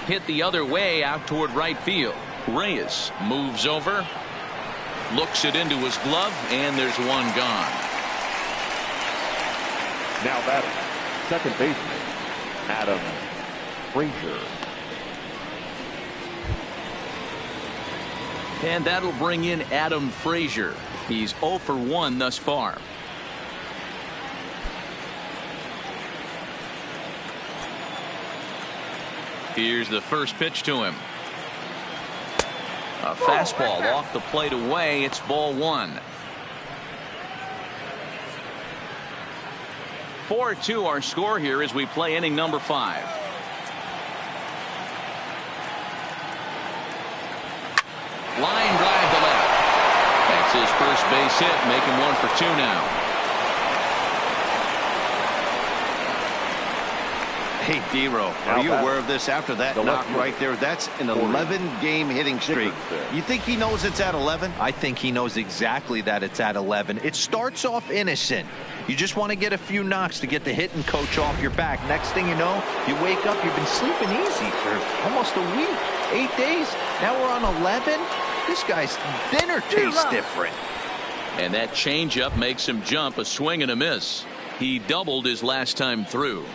Hit the other way out toward right field. Reyes moves over. Looks it into his glove, and there's one gone. Now batting, second baseman, Adam Frazier. And that'll bring in Adam Frazier. He's 0 for 1 thus far. Here's the first pitch to him. A fastball off the plate away. It's ball 1. 4-2 our score here as we play inning number 5. Line drive to left. That's his first base hit, making 1 for 2 now. Hey, D-Row, are you aware of this after that knock right there? That's an 11-game hitting streak. You think he knows it's at 11? I think he knows exactly that it's at 11. It starts off innocent. You just want to get a few knocks to get the hitting coach off your back. Next thing you know, you wake up, you've been sleeping easy for almost a week, 8 days. Now we're on 11. This guy's dinner tastes different. And that changeup makes him jump, a swing and a miss. He doubled his last time through.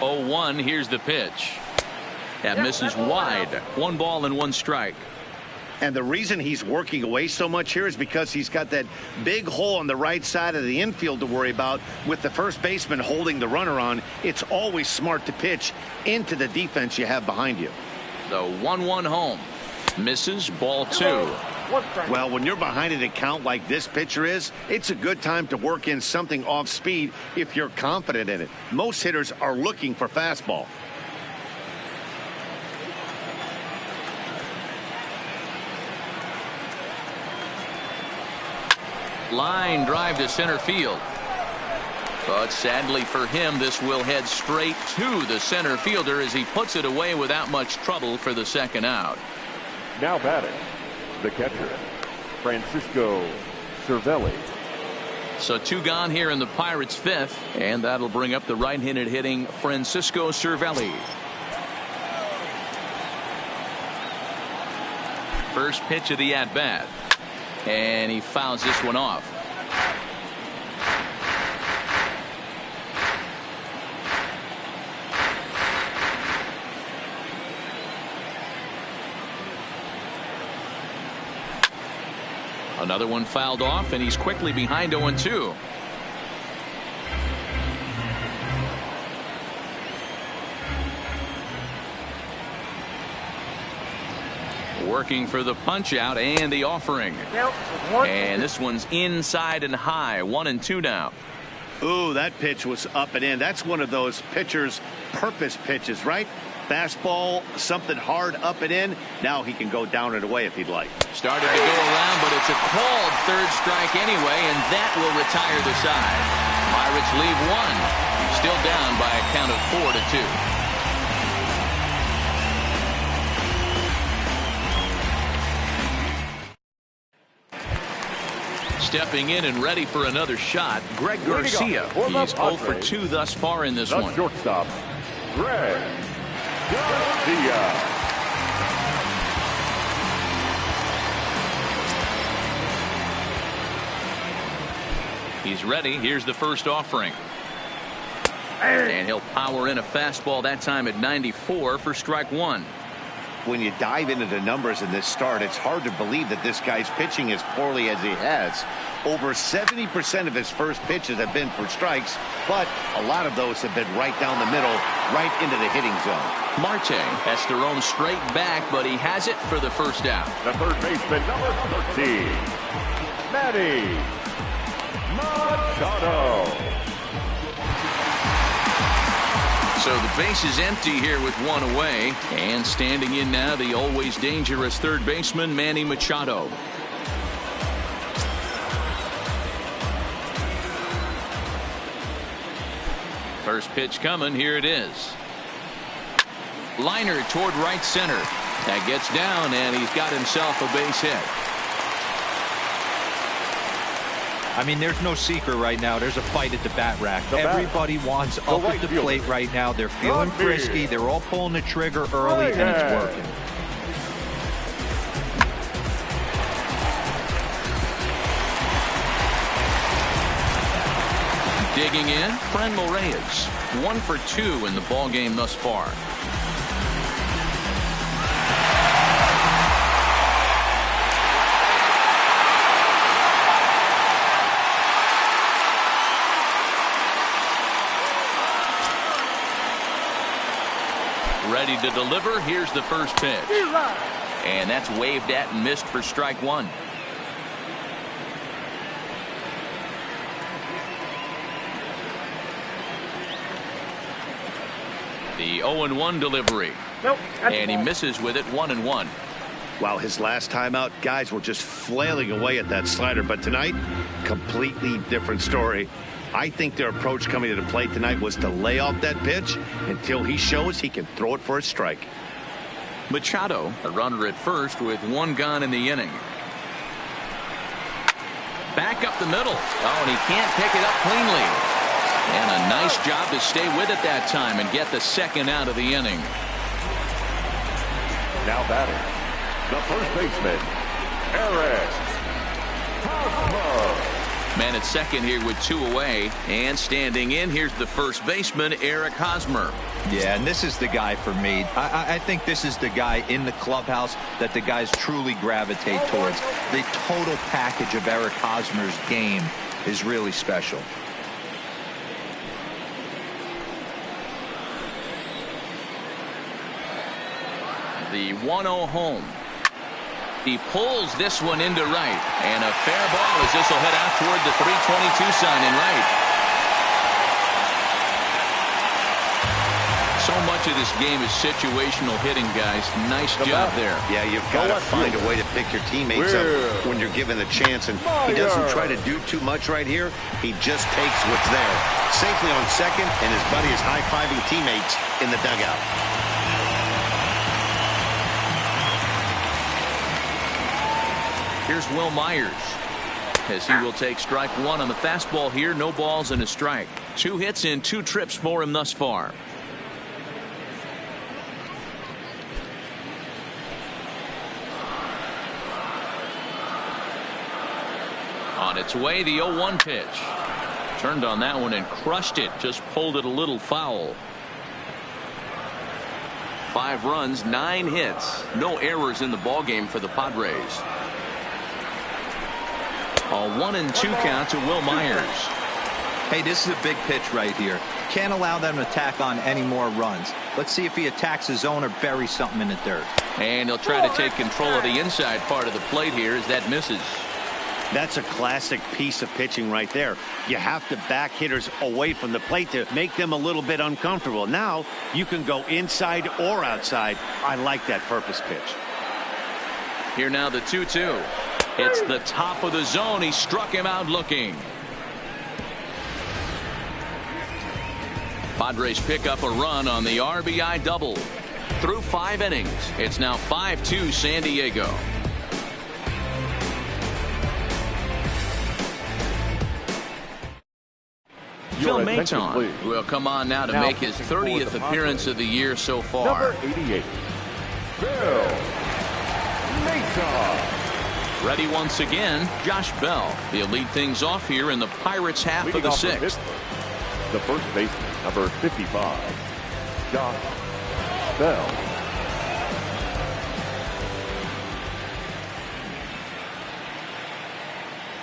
Oh, 1. Here's the pitch. That misses wide. 1 ball and 1 strike. And the reason he's working away so much here is because he's got that big hole on the right side of the infield to worry about. With the first baseman holding the runner on, it's always smart to pitch into the defense you have behind you. The 1-1 home. Misses, ball 2. Well, when you're behind an account like this pitcher is, it's a good time to work in something off speed if you're confident in it. Most hitters are looking for fastball. Line drive to center field. But sadly for him, this will head straight to the center fielder as he puts it away without much trouble for the second out. Now batting, the catcher, Francisco Cervelli. So 2 gone here in the Pirates' 5th, and that'll bring up the right-handed hitting Francisco Cervelli. First pitch of the at-bat, and he fouls this one off. Another one fouled off, and he's quickly behind 0-2. Working for the punch out and the offering. And this one's inside and high. 1-2 now. Ooh, that pitch was up and in. That's one of those pitcher's purpose pitches, right? Fastball, something hard up and in. Now he can go down and away if he'd like. Started to go around, but it's a called third strike anyway, and that will retire the side. Pirates leave 1. Still down by a count of 4-2. Stepping in and ready for another shot, Greg Garcia. He's 0 for 2 thus far in this one. Shortstop, Greg Garcia. He's ready. Here's the first offering. And he'll power in a fastball that time at 94 for strike 1. When you dive into the numbers in this start, it's hard to believe that this guy's pitching as poorly as he has. Over 70% of his first pitches have been for strikes, but a lot of those have been right down the middle, right into the hitting zone. Marte has thrown straight back, but he has it for the first out. The third baseman, number 13, Manny Machado. So the base is empty here with 1 away, and standing in now the always dangerous third baseman Manny Machado. First pitch coming. Here it is. Liner toward right center. That gets down, and he's got himself a base hit. I mean, there's no secret right now. There's a fight at the bat rack. Everybody wants up at the plate right now. They're feeling frisky. They're all pulling the trigger early, and it's working. Digging in, Franmil Reyes. 1 for 2 in the ball game thus far. Ready to deliver. Here's the first pitch. And that's waved at and missed for strike 1. The 0-1 delivery. And he misses with it. 1-1. Well, his last time out, guys were just flailing away at that slider. But tonight, completely different story. I think their approach coming to the plate tonight was to lay off that pitch until he shows he can throw it for a strike. Machado, a runner at first with 1 gone in the inning. Back up the middle. Oh, and he can't pick it up cleanly. And a nice job to stay with it that time and get the second out of the inning. Now batting, the first baseman, Eric Hosmer. Man at second here with 2 away. And standing in, here's the first baseman, Eric Hosmer. Yeah, and this is the guy for me. I think this is the guy in the clubhouse that the guys truly gravitate towards. The total package of Eric Hosmer's game is really special. The 1-0 home. He pulls this one into right. And a fair ball as this will head out toward the 322 sign in right. So much of this game is situational hitting, guys. Nice job there. Yeah, you've got to find a way to pick your teammates up when you're given the chance. And he doesn't try to do too much right here. He just takes what's there. Safely on second, and his buddy is high-fiving teammates in the dugout. Here's Wil Myers as he will take strike 1 on the fastball here. No balls and a strike. 2 hits in 2 trips for him thus far. On its way, the 0-1 pitch. Turned on that one and crushed it. Just pulled it a little foul. 5 runs, 9 hits. No errors in the ballgame for the Padres. A 1-2 count to Wil Myers. Hey, this is a big pitch right here. Can't allow them to tack on any more runs. Let's see if he attacks his zone or buries something in the dirt. And he'll try to take control of the inside part of the plate here as that misses. That's a classic piece of pitching right there. You have to back hitters away from the plate to make them a little bit uncomfortable. Now you can go inside or outside. I like that purpose pitch. Here now the 2-2. It's the top of the zone. He struck him out looking. Padres pick up a run on the RBI double. Through 5 innings, it's now 5-2 San Diego. Phil Maton will come on now to make his 30th appearance of the year so far. Number 88, Phil Maton. Ready once again, Josh Bell. He'll lead things off here in the Pirates' half of the 6th. The first baseman, number 55, Josh Bell.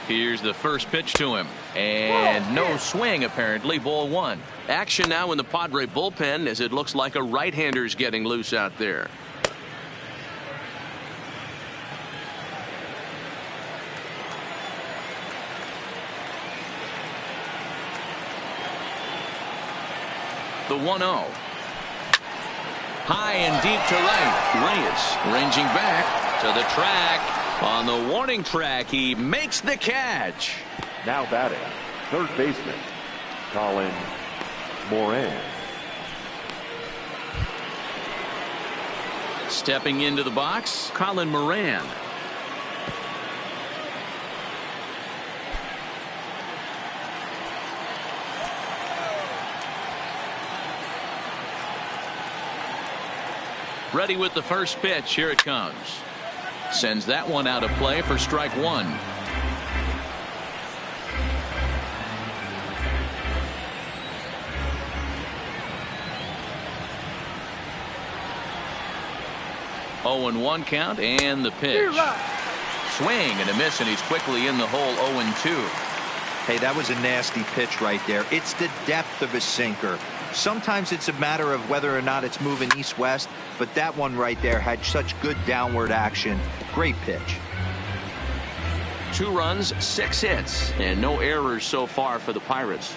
Here's the first pitch to him. And no swing, apparently. Ball 1. Action now in the Padre bullpen as it looks like a right-hander's getting loose out there. The 1-0. High and deep to right. Reyes ranging back to the track. On the warning track, he makes the catch. Now batting, third baseman, Colin Moran. Stepping into the box, Colin Moran. Ready with the first pitch. Here it comes. Sends that one out of play for strike one. Oh, and 1 count, and the pitch. Swing and a miss, and he's quickly in the hole. 0-2. Hey, that was a nasty pitch right there. It's the depth of a sinker. Sometimes it's a matter of whether or not it's moving east-west, but that one right there had such good downward action. Great pitch. 2 runs, 6 hits, and no errors so far for the Pirates.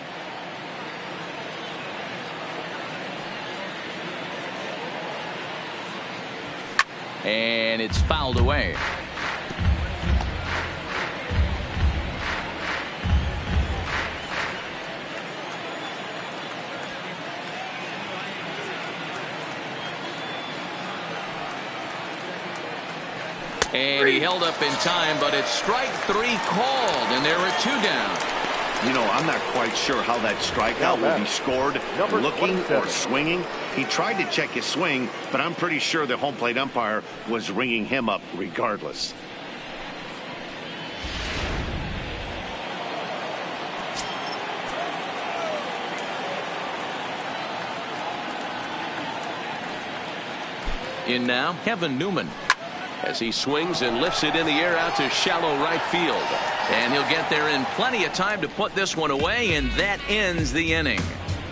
And it's fouled away. And he held up in time, but it's strike 3 called, and there are 2 down. You know, I'm not quite sure how that strikeout will be scored, looking or swinging. He tried to check his swing, but I'm pretty sure the home plate umpire was ringing him up regardless. In now, Kevin Newman, as he swings and lifts it in the air out to shallow right field. And he'll get there in plenty of time to put this one away, and that ends the inning.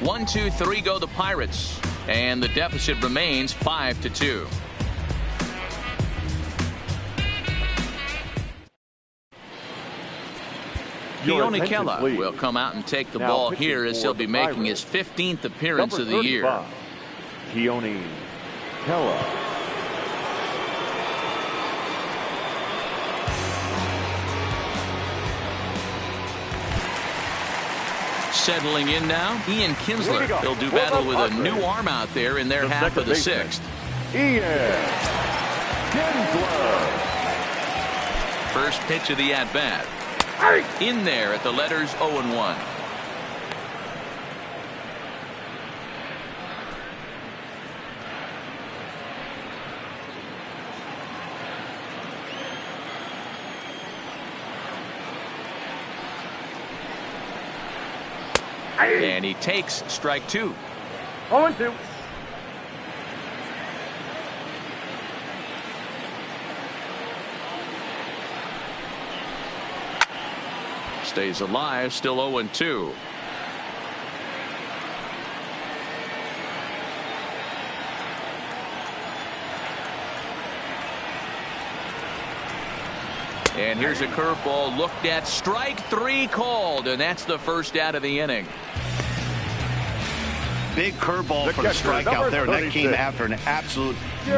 1, 2, 3 go the Pirates, and the deficit remains 5-2. Keone will come out and take the ball here as he'll be making his 15th appearance of the year. Keone. Settling in now, Ian Kinsler. He'll do battle with a new arm out there in their half of the 6th. Ian Kinsler. First pitch of the at-bat. In there at the letters 0-1. And he takes strike 2. 0-2. Stays alive, still 0-2. And here's a curveball looked at. Strike 3 called, and that's the first out of the inning. Big curveball for the strikeout there, and that came after an absolute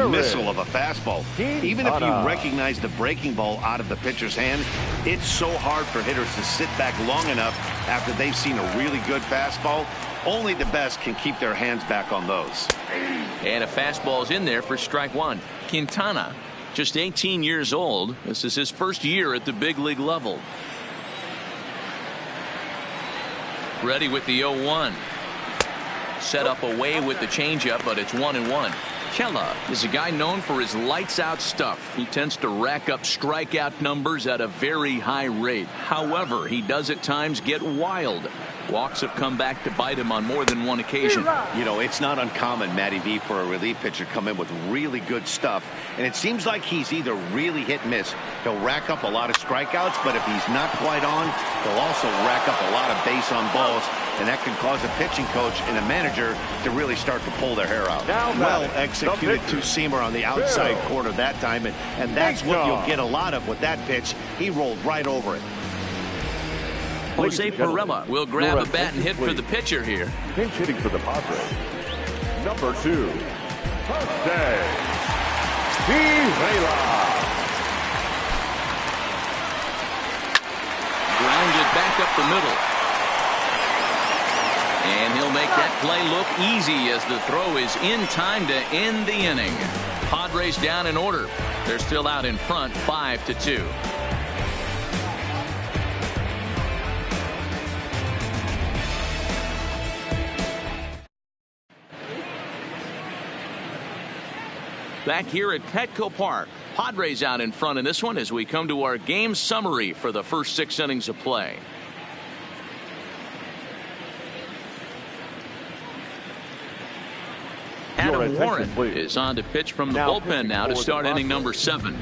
missile of a fastball. Even if you recognize the breaking ball out of the pitcher's hand, it's so hard for hitters to sit back long enough after they've seen a really good fastball. Only the best can keep their hands back on those. And a fastball's in there for strike 1. Quintana, just 18 years old. This is his first year at the big league level. Ready with the 0-1. Set up away with the changeup, but it's 1-1. Kella is a guy known for his lights-out stuff. He tends to rack up strikeout numbers at a very high rate. However, he does at times get wild. Walks have come back to bite him on more than one occasion. You know, it's not uncommon, Matty V, for a relief pitcher to come in with really good stuff, and it seems like he's either really hit and miss. He'll rack up a lot of strikeouts, but if he's not quite on, he'll also rack up a lot of base on balls, and that can cause a pitching coach and a manager to really start to pull their hair out. Well executed two-seamer on the outside corner that time, and that's what you'll get a lot of with that pitch. He rolled right over it. Jose Perella will grab a bat and hit for the pitcher here. Pinch hitting for the Padres. Number 2, Jose Perella. Grounded back up the middle. And he'll make that play look easy as the throw is in time to end the inning. Padres down in order. They're still out in front, 5-2. back here at Petco Park. Padres out in front in this one as we come to our game summary for the first 6 innings of play. Adam Warren is on to pitch from the bullpen now to start inning number 7.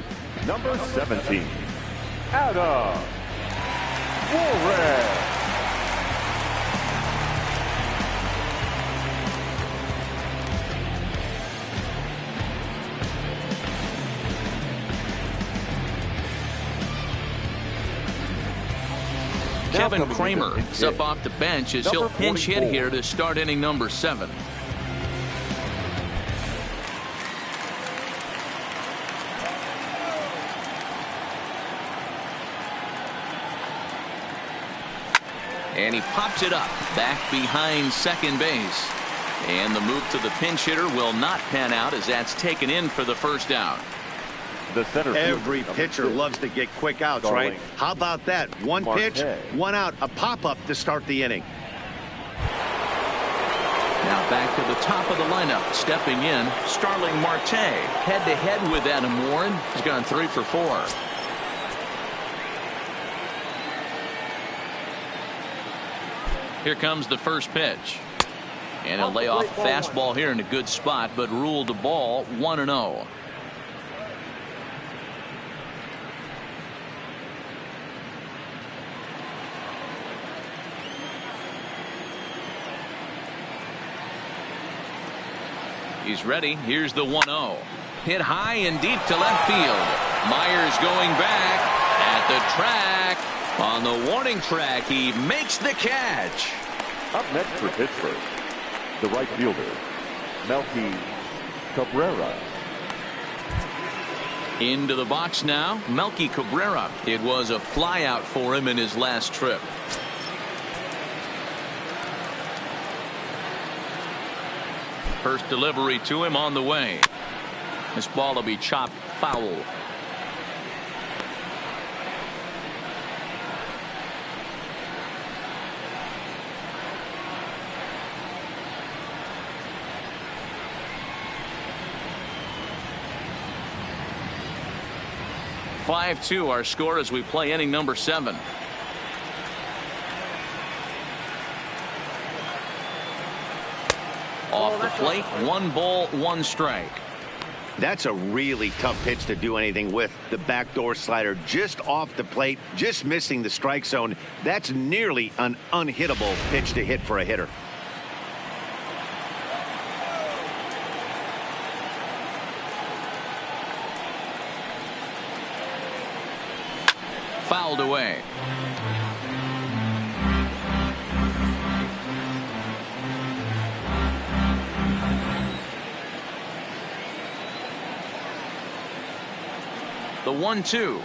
Number 17, Adam Warren. Kevin Kramer is up off the bench as he'll pinch hit here to start inning number 7. And he pops it up back behind second base. And the move to the pinch hitter will not pan out as that's taken in for the first out. Every pitcher loves to get quick outs, right? How about that? One pitch, one out, a pop-up to start the inning. Now back to the top of the lineup. Stepping in, Starling Marte. Head-to-head with Adam Warren. He's gone 3 for 4. Here comes the first pitch. And a layoff fastball here in a good spot, but ruled a ball 1-0. He's ready. Here's the 1-0. Hit high and deep to left field. Myers going back at the track. On the warning track, he makes the catch. Up next for Pittsburgh, the right fielder, Melky Cabrera. Into the box now, Melky Cabrera. It was a flyout for him in his last trip. First delivery to him on the way. This ball will be chopped foul. (5-2) our score as we play inning number 7. Off the plate, 1 ball, 1 strike. That's a really tough pitch to do anything with. The backdoor slider just off the plate, just missing the strike zone. That's nearly an unhittable pitch to hit for a hitter. Fouled away. The 1-2.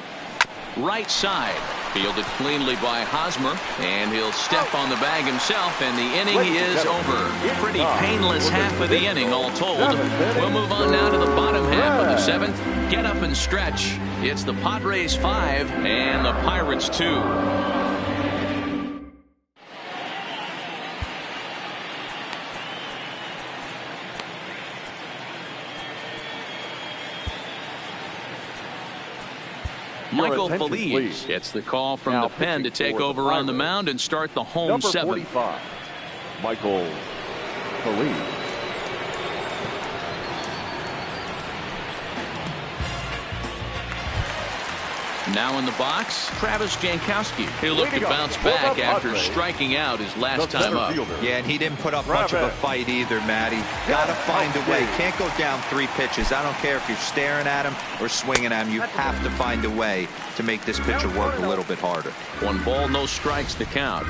Right side. Fielded cleanly by Hosmer. And he'll step on the bag himself. And the inning is over. Pretty painless half of the inning all told. We'll move on now to the bottom half of the 7th. Get up and stretch. It's the Padres 5 and the Pirates 2. Michael Feliz gets the call from the pen to take over on the mound and start the home Number 7. 45, Michael Feliz. Now in the box, Travis Jankowski. He'll look to bounce back after striking out his last time up. Yeah, and he didn't put up much of a fight either, Matty. Got to find a way. Can't go down 3 pitches. I don't care if you're staring at him or swinging at him. You have to find a way to make this pitcher work a little bit harder. 1 ball, no strikes to count.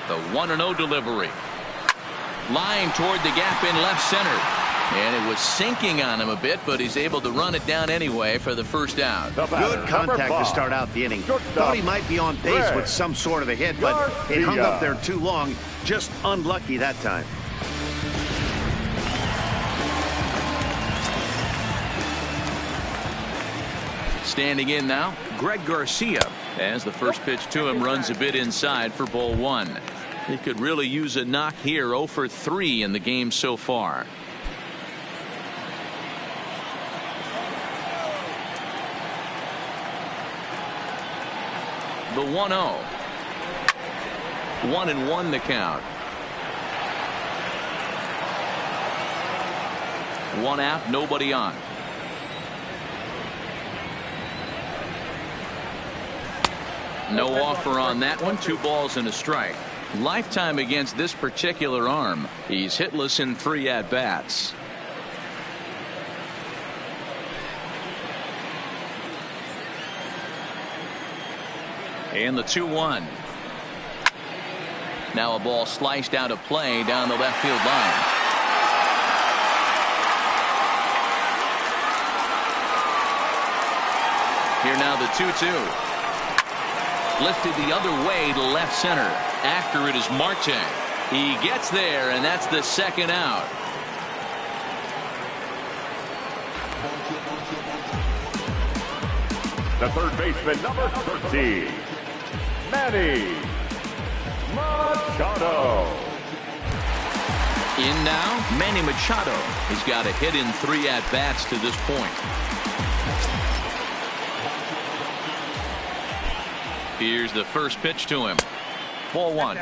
The 1-0 delivery. Line toward the gap in left center. And it was sinking on him a bit, but he's able to run it down anyway for the first out. Good contact to start out the inning. Thought he might be on pace with some sort of a hit, but it hung up there too long. Just unlucky that time. Standing in now, Greg Garcia, as the first pitch to him runs a bit inside for ball 1. He could really use a knock here. 0 for 3 in the game so far. The 1-0. 1-1 the count. 1 out, nobody on. No offer on that one. 2 balls and a strike. Lifetime against this particular arm. He's hitless in 3 at-bats. And the 2-1. Now a ball sliced out of play down the left field line. Here now the 2-2. Lifted the other way to left center. After it is Marte. He gets there, and that's the 2nd out. The third baseman, number 13, Manny Machado. In now, Manny Machado. He's got a hit in 3 at-bats to this point. Here's the first pitch to him. Ball 1.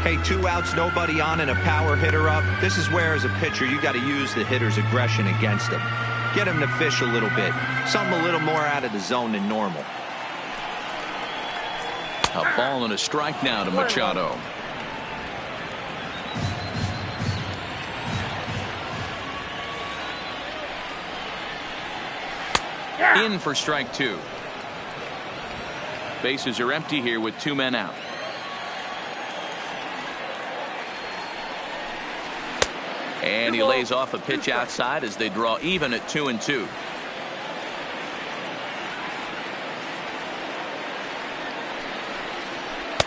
Hey, 2 outs, nobody on, and a power hitter up. This is where, as a pitcher, you got to use the hitter's aggression against him. Get him to fish a little bit. Something a little more out of the zone than normal. A ball and a strike now to Machado. In for strike 2. Bases are empty here with 2 men out. And he lays off a pitch outside as they draw even at 2-2.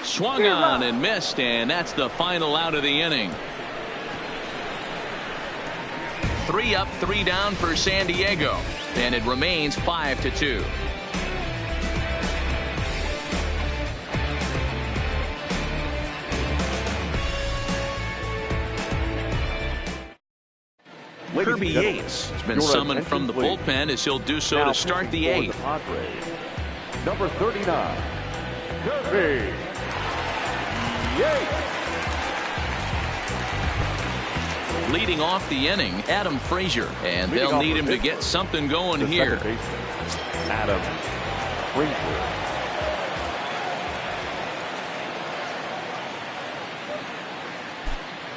Swung on and missed, and that's the final out of the inning. 3 up, 3 down for San Diego, and it remains 5-2. Kirby Yates has been summoned from the bullpen, as he'll do so to start the 8th. Padres, number 39, Kirby Yates. Leading off the inning, Adam Frazier, and they'll need him to get something going here. Adam Frazier.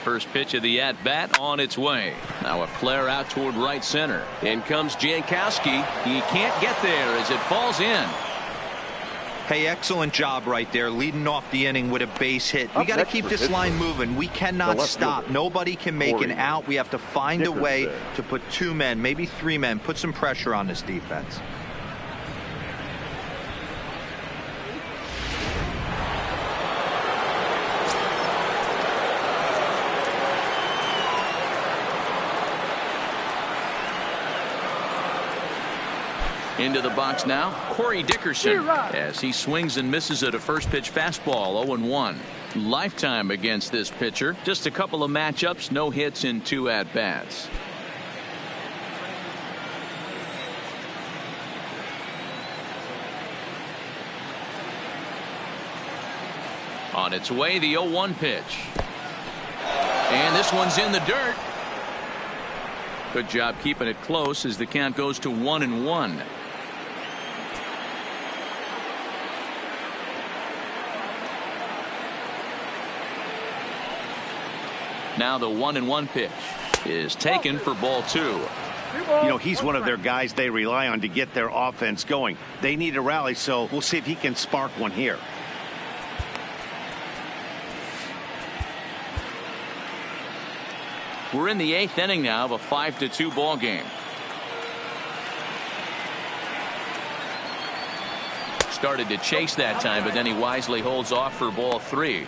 First pitch of the at-bat on its way. Now a flare out toward right center. In comes Jankowski. He can't get there as it falls in. Hey, excellent job right there, leading off the inning with a base hit. We got to keep this line moving. We cannot stop. Nobody can make an out. We have to find a way to put 2 men, maybe 3 men, put some pressure on this defense. Into the box now, Corey Dickerson, as he swings and misses at a first pitch fastball. 0-1. Lifetime against this pitcher. Just a couple of matchups, no hits in 2 at-bats. On its way, the 0-1 pitch. And this one's in the dirt. Good job keeping it close as the count goes to 1-1. Now the 1-1 pitch is taken for ball 2. You know, he's one of their guys they rely on to get their offense going. They need a rally, so we'll see if he can spark one here. We're in the 8th inning now of a 5-2 ball game. Started to chase that time, but then he wisely holds off for ball 3.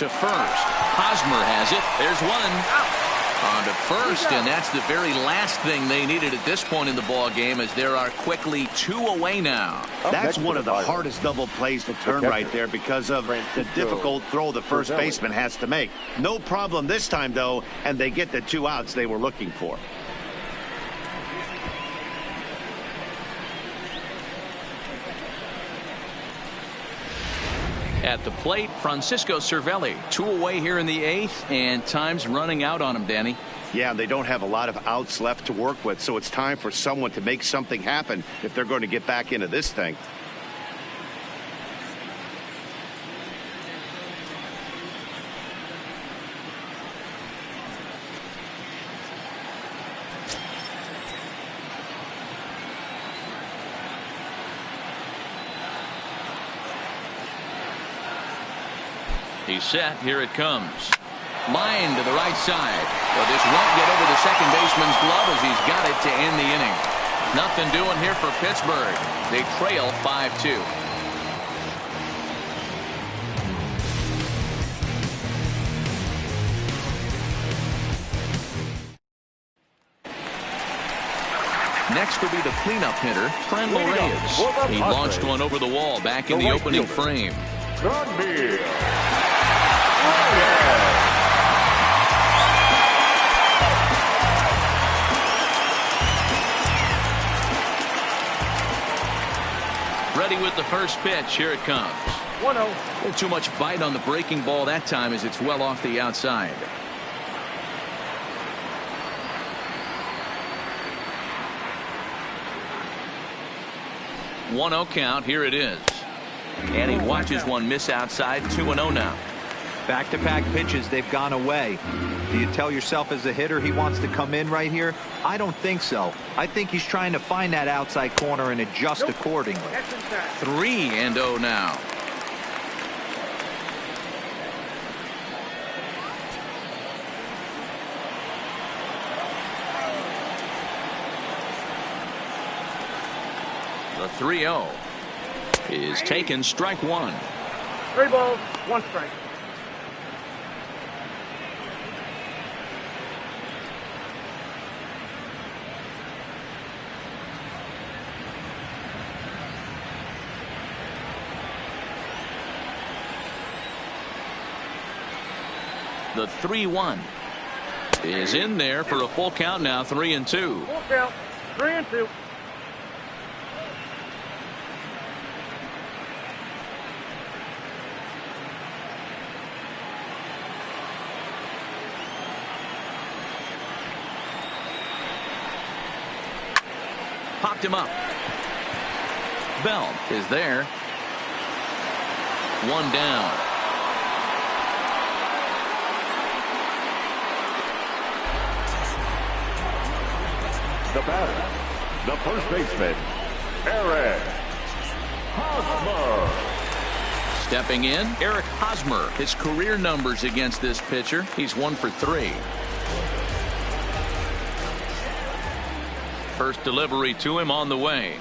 to first. Hosmer has it. There's one. On to first, and that's the very last thing they needed at this point in the ball game, as there are quickly 2 away now. That's one of the hardest double plays to turn right there because of the difficult throw the first baseman has to make. No problem this time, though, and they get the 2 outs they were looking for. At the plate, Francisco Cervelli. 2 away here in the 8th, and time's running out on him, Danny. Yeah, they don't have a lot of outs left to work with, so it's time for someone to make something happen if they're going to get back into this thing. He's set. Here it comes. Line to the right side. But this won't get over the second baseman's glove as he's got it to end the inning. Nothing doing here for Pittsburgh. They trail 5-2. Next will be the cleanup hitter, Francisco Reyes. He launched one over the wall back in the opening frame. Ready with the first pitch. Here it comes. 1-0. A little too much bite on the breaking ball that time as it's well off the outside. One-0 count. Here it is. And he watches one miss outside. 2-0 now. Back-to-back pitches, they've gone away. Do you tell yourself as a hitter he wants to come in right here? I don't think so. I think he's trying to find that outside corner and adjust accordingly. 3-0 now. The 3-0 is taken. Strike 1. 3 balls, 1 strike. The 3-1 is in there for a full count now. 3-2. Full count. 3-2. Popped him up. Bell is there. 1 down. The batter, the first baseman, Eric Hosmer. Stepping in, Eric Hosmer. His career numbers against this pitcher, he's 1 for 3. First delivery to him on the way.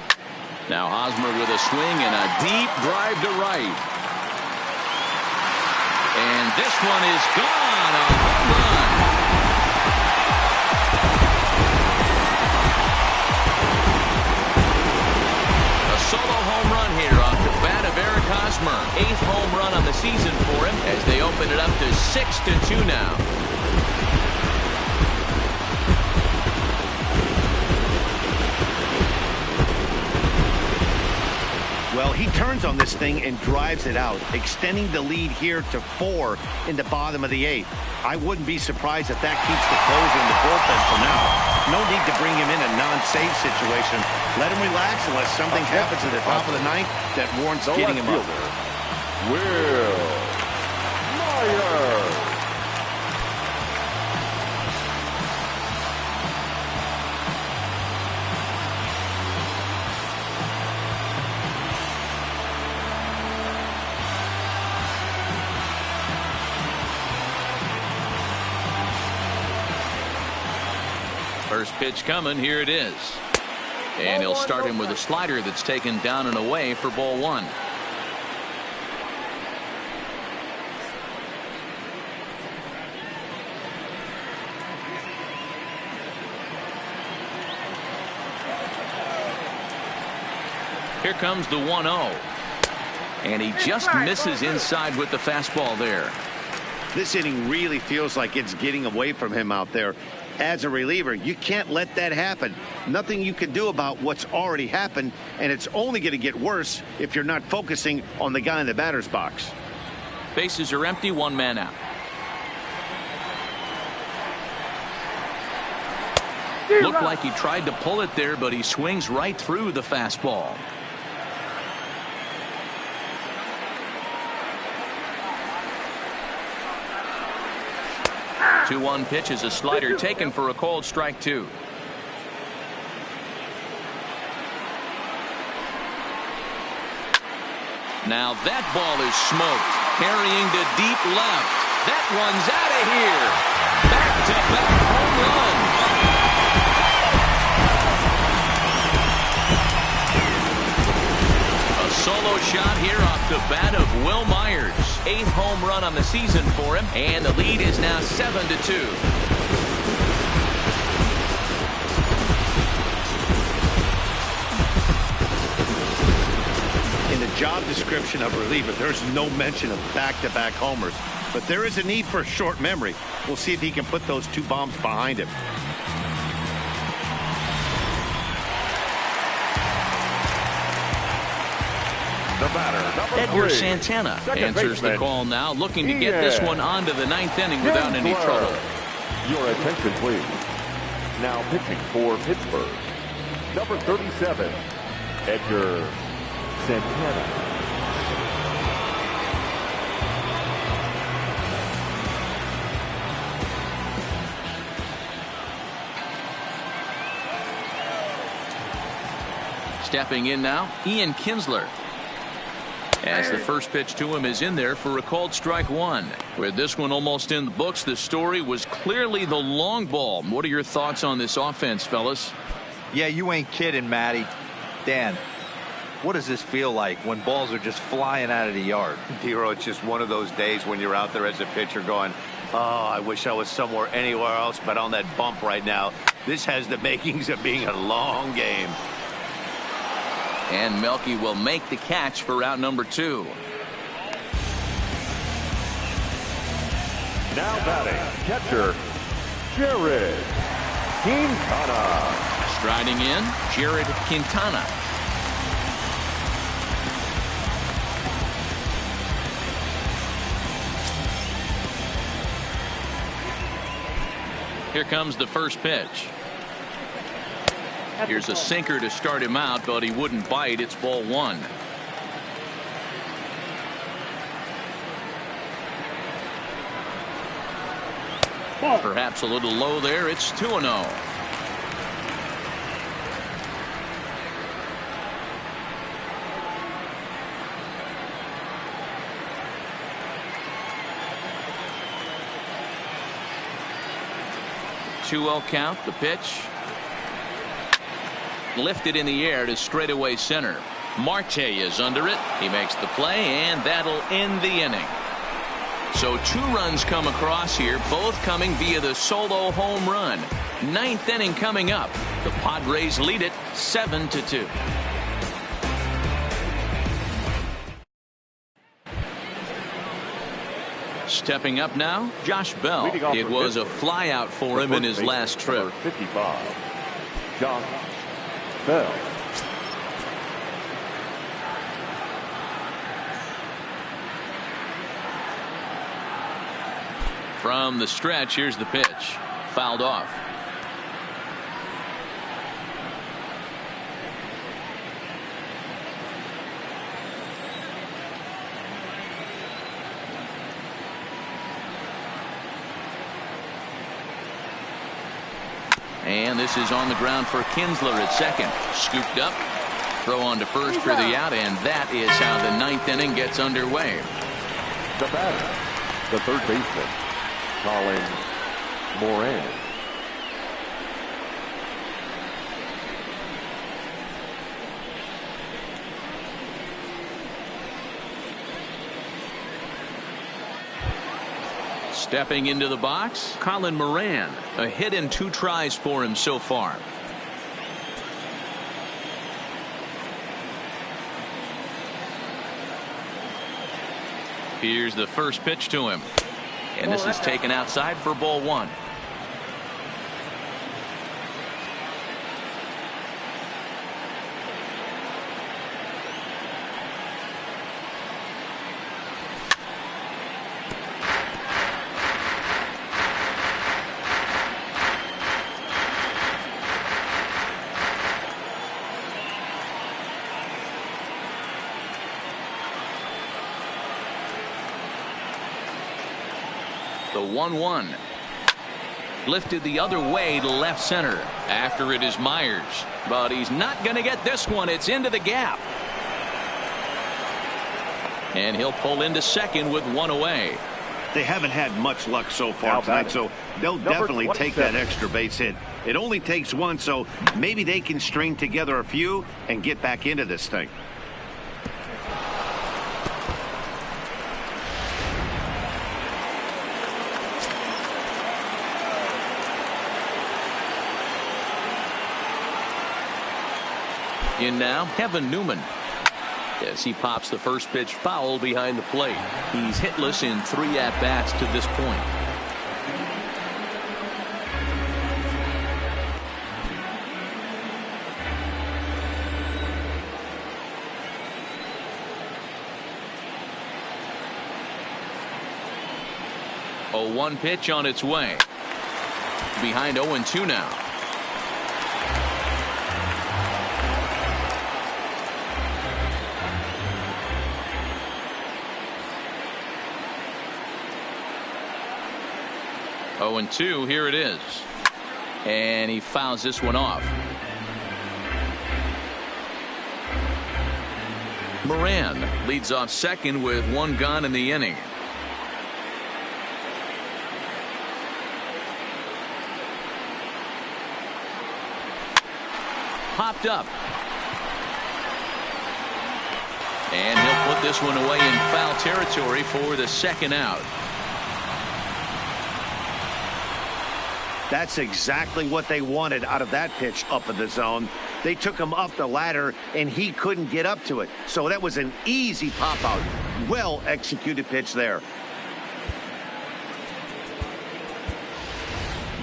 Now Hosmer with a swing and a deep drive to right. And this one is gone. A home run. A solo home run here off the bat of Eric Hosmer. 8th home run on the season for him as they open it up to 6-2 now. Well, he turns on this thing and drives it out, extending the lead here to 4 in the bottom of the 8th. I wouldn't be surprised if that keeps the closer in the bullpen for now. No need to bring him in a non-save situation. Let him relax unless something happens at the top of the 9th that warrants getting him up. Wil Myers. First pitch coming. Here it is. And he'll start him with a slider that's taken down and away for ball 1. Here comes the 1-0. And he just misses inside with the fastball there. This inning really feels like it's getting away from him out there. As a reliever, you can't let that happen. Nothing you can do about what's already happened, and it's only going to get worse if you're not focusing on the guy in the batter's box. Bases are empty, one man out. Looked like he tried to pull it there, but he swings right through the fastball. 2-1 pitch is a slider taken for a called strike 2. Now that ball is smoked, carrying to deep left. That one's out of here. Back-to-back home runs. A solo shot here off the bat of Wil Myers. 8th home run on the season for him, and the lead is now 7-2. In the job description of reliever, there's no mention of back-to-back homers, but there is a need for short memory. We'll see if he can put those 2 bombs behind him. The batter, Edgar Santana answers the call now, looking to get this one onto the 9th inning without any trouble. Your attention, please. Now pitching for Pittsburgh, number 37, Edgar Santana. Stepping in now, Ian Kinsler. As the first pitch to him is in there for a called strike 1. With this one almost in the books, the story was clearly the long ball. What are your thoughts on this offense, fellas? Yeah, you ain't kidding, Matty. Dan, what does this feel like when balls are just flying out of the yard? Dero, it's just one of those days when you're out there as a pitcher going, oh, I wish I was somewhere anywhere else but on that bump right now. This has the makings of being a long game. And Melky will make the catch for out number 2. Now batting, catcher, Jared Quintana. Striding in, Jared Quintana. Here comes the first pitch. Here's a sinker to start him out, but he wouldn't bite. It's ball 1. Perhaps a little low there. It's 2-0. Count, the pitch. Lifted in the air to straightaway center. Marte is under it. He makes the play, and that'll end the inning. So 2 runs come across here, both coming via the solo home run. 9th inning coming up. The Padres lead it 7-2. Stepping up now, Josh Bell. It was a flyout for him in his last trip. 55, Josh Bell. From the stretch, here's the pitch. Fouled off. And this is on the ground for Kinsler at second. Scooped up. Throw on to first for the out, and that is how the 9th inning gets underway. The batter, the third baseman, Starling Marte. Stepping into the box, Colin Moran. A hit and 2 tries for him so far. Here's the first pitch to him. And this is taken outside for ball one. The 1-1 lifted the other way to left center. After it is Myers, but he's not going to get this one. It's into the gap, and he'll pull into second with one away. They haven't had much luck so far tonight, so they'll definitely take that extra base hit. It only takes one, so maybe they can string together a few and get back into this thing. In now, Kevin Newman. As he pops the first pitch foul behind the plate. He's hitless in 3 at-bats to this point. A 1 pitch on its way. Behind 0-2 now. Oh, and 2, here it is. And he fouls this one off. Moran leads off second with 1 gone in the inning. Popped up. And he'll put this one away in foul territory for the second out. That's exactly what they wanted out of that pitch up in the zone. They took him up the ladder, and he couldn't get up to it. So that was an easy pop-out. Well-executed pitch there.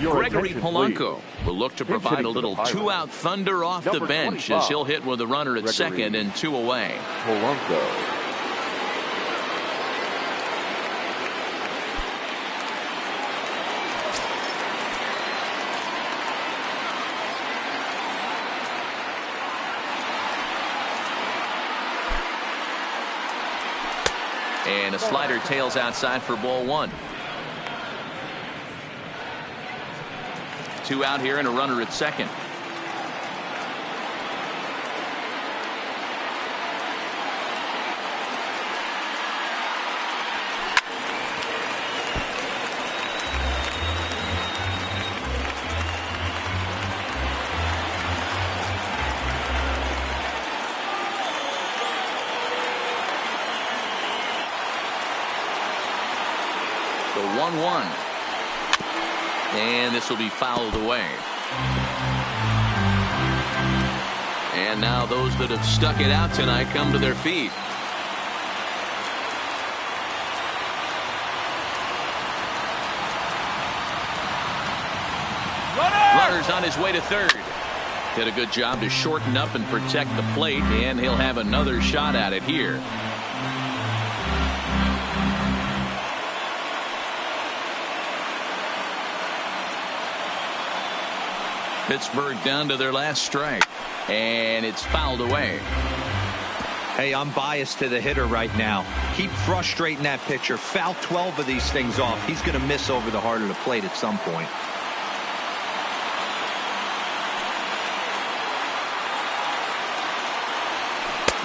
Gregory Polanco will look to provide a little 2-out thunder off the bench as he'll hit with a runner at second and 2 away. Polanco. And a slider tails outside for ball 1. 2 out here and a runner at second. The 1-1. And this will be fouled away. And now those that have stuck it out tonight come to their feet. Runner's on his way to third. Did a good job to shorten up and protect the plate, and he'll have another shot at it here. Pittsburgh down to their last strike, and it's fouled away. Hey, I'm biased to the hitter right now. Keep frustrating that pitcher. Foul 12 of these things off. He's going to miss over the heart of the plate at some point.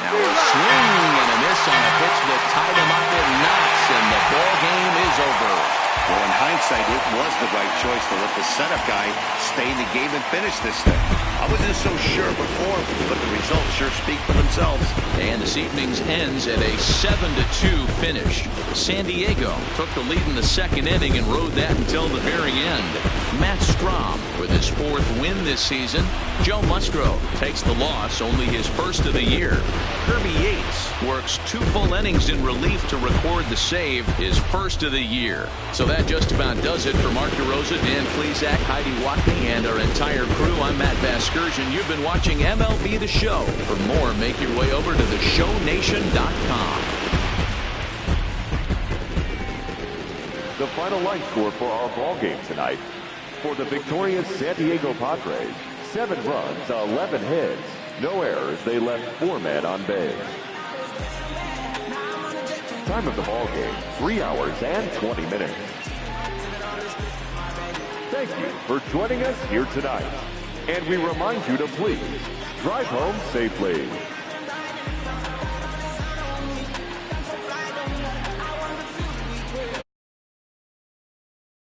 Now a swing and a miss on a pitch that tied him up in knots, and the ball game is over. Well, in hindsight, hindsight, it was the right choice to let the setup guy stay in the game and finish this thing. I wasn't so sure before, but the results sure speak for themselves. And this evening's ends at a 7-2 finish. San Diego took the lead in the second inning and rode that until the very end. Matt Strahm with his 4th win this season. Joe Musgrove takes the loss, only his first of the year. Kirby Yates works 2 full innings in relief to record the save, his first of the year. So that just about does it for Mark DeRosa, Dan Plesac, Heidi Watney, and our entire crew. I'm Matt Vasgersian. You've been watching MLB The Show. For more, make your way over to theshownation.com. The final line score for our ball game tonight. For the victorious San Diego Padres, 7 runs, 11 hits, no errors. They left 4 men on base. Time of the ball game, 3 hours and 20 minutes. Thank you for joining us here tonight. And we remind you to please drive home safely.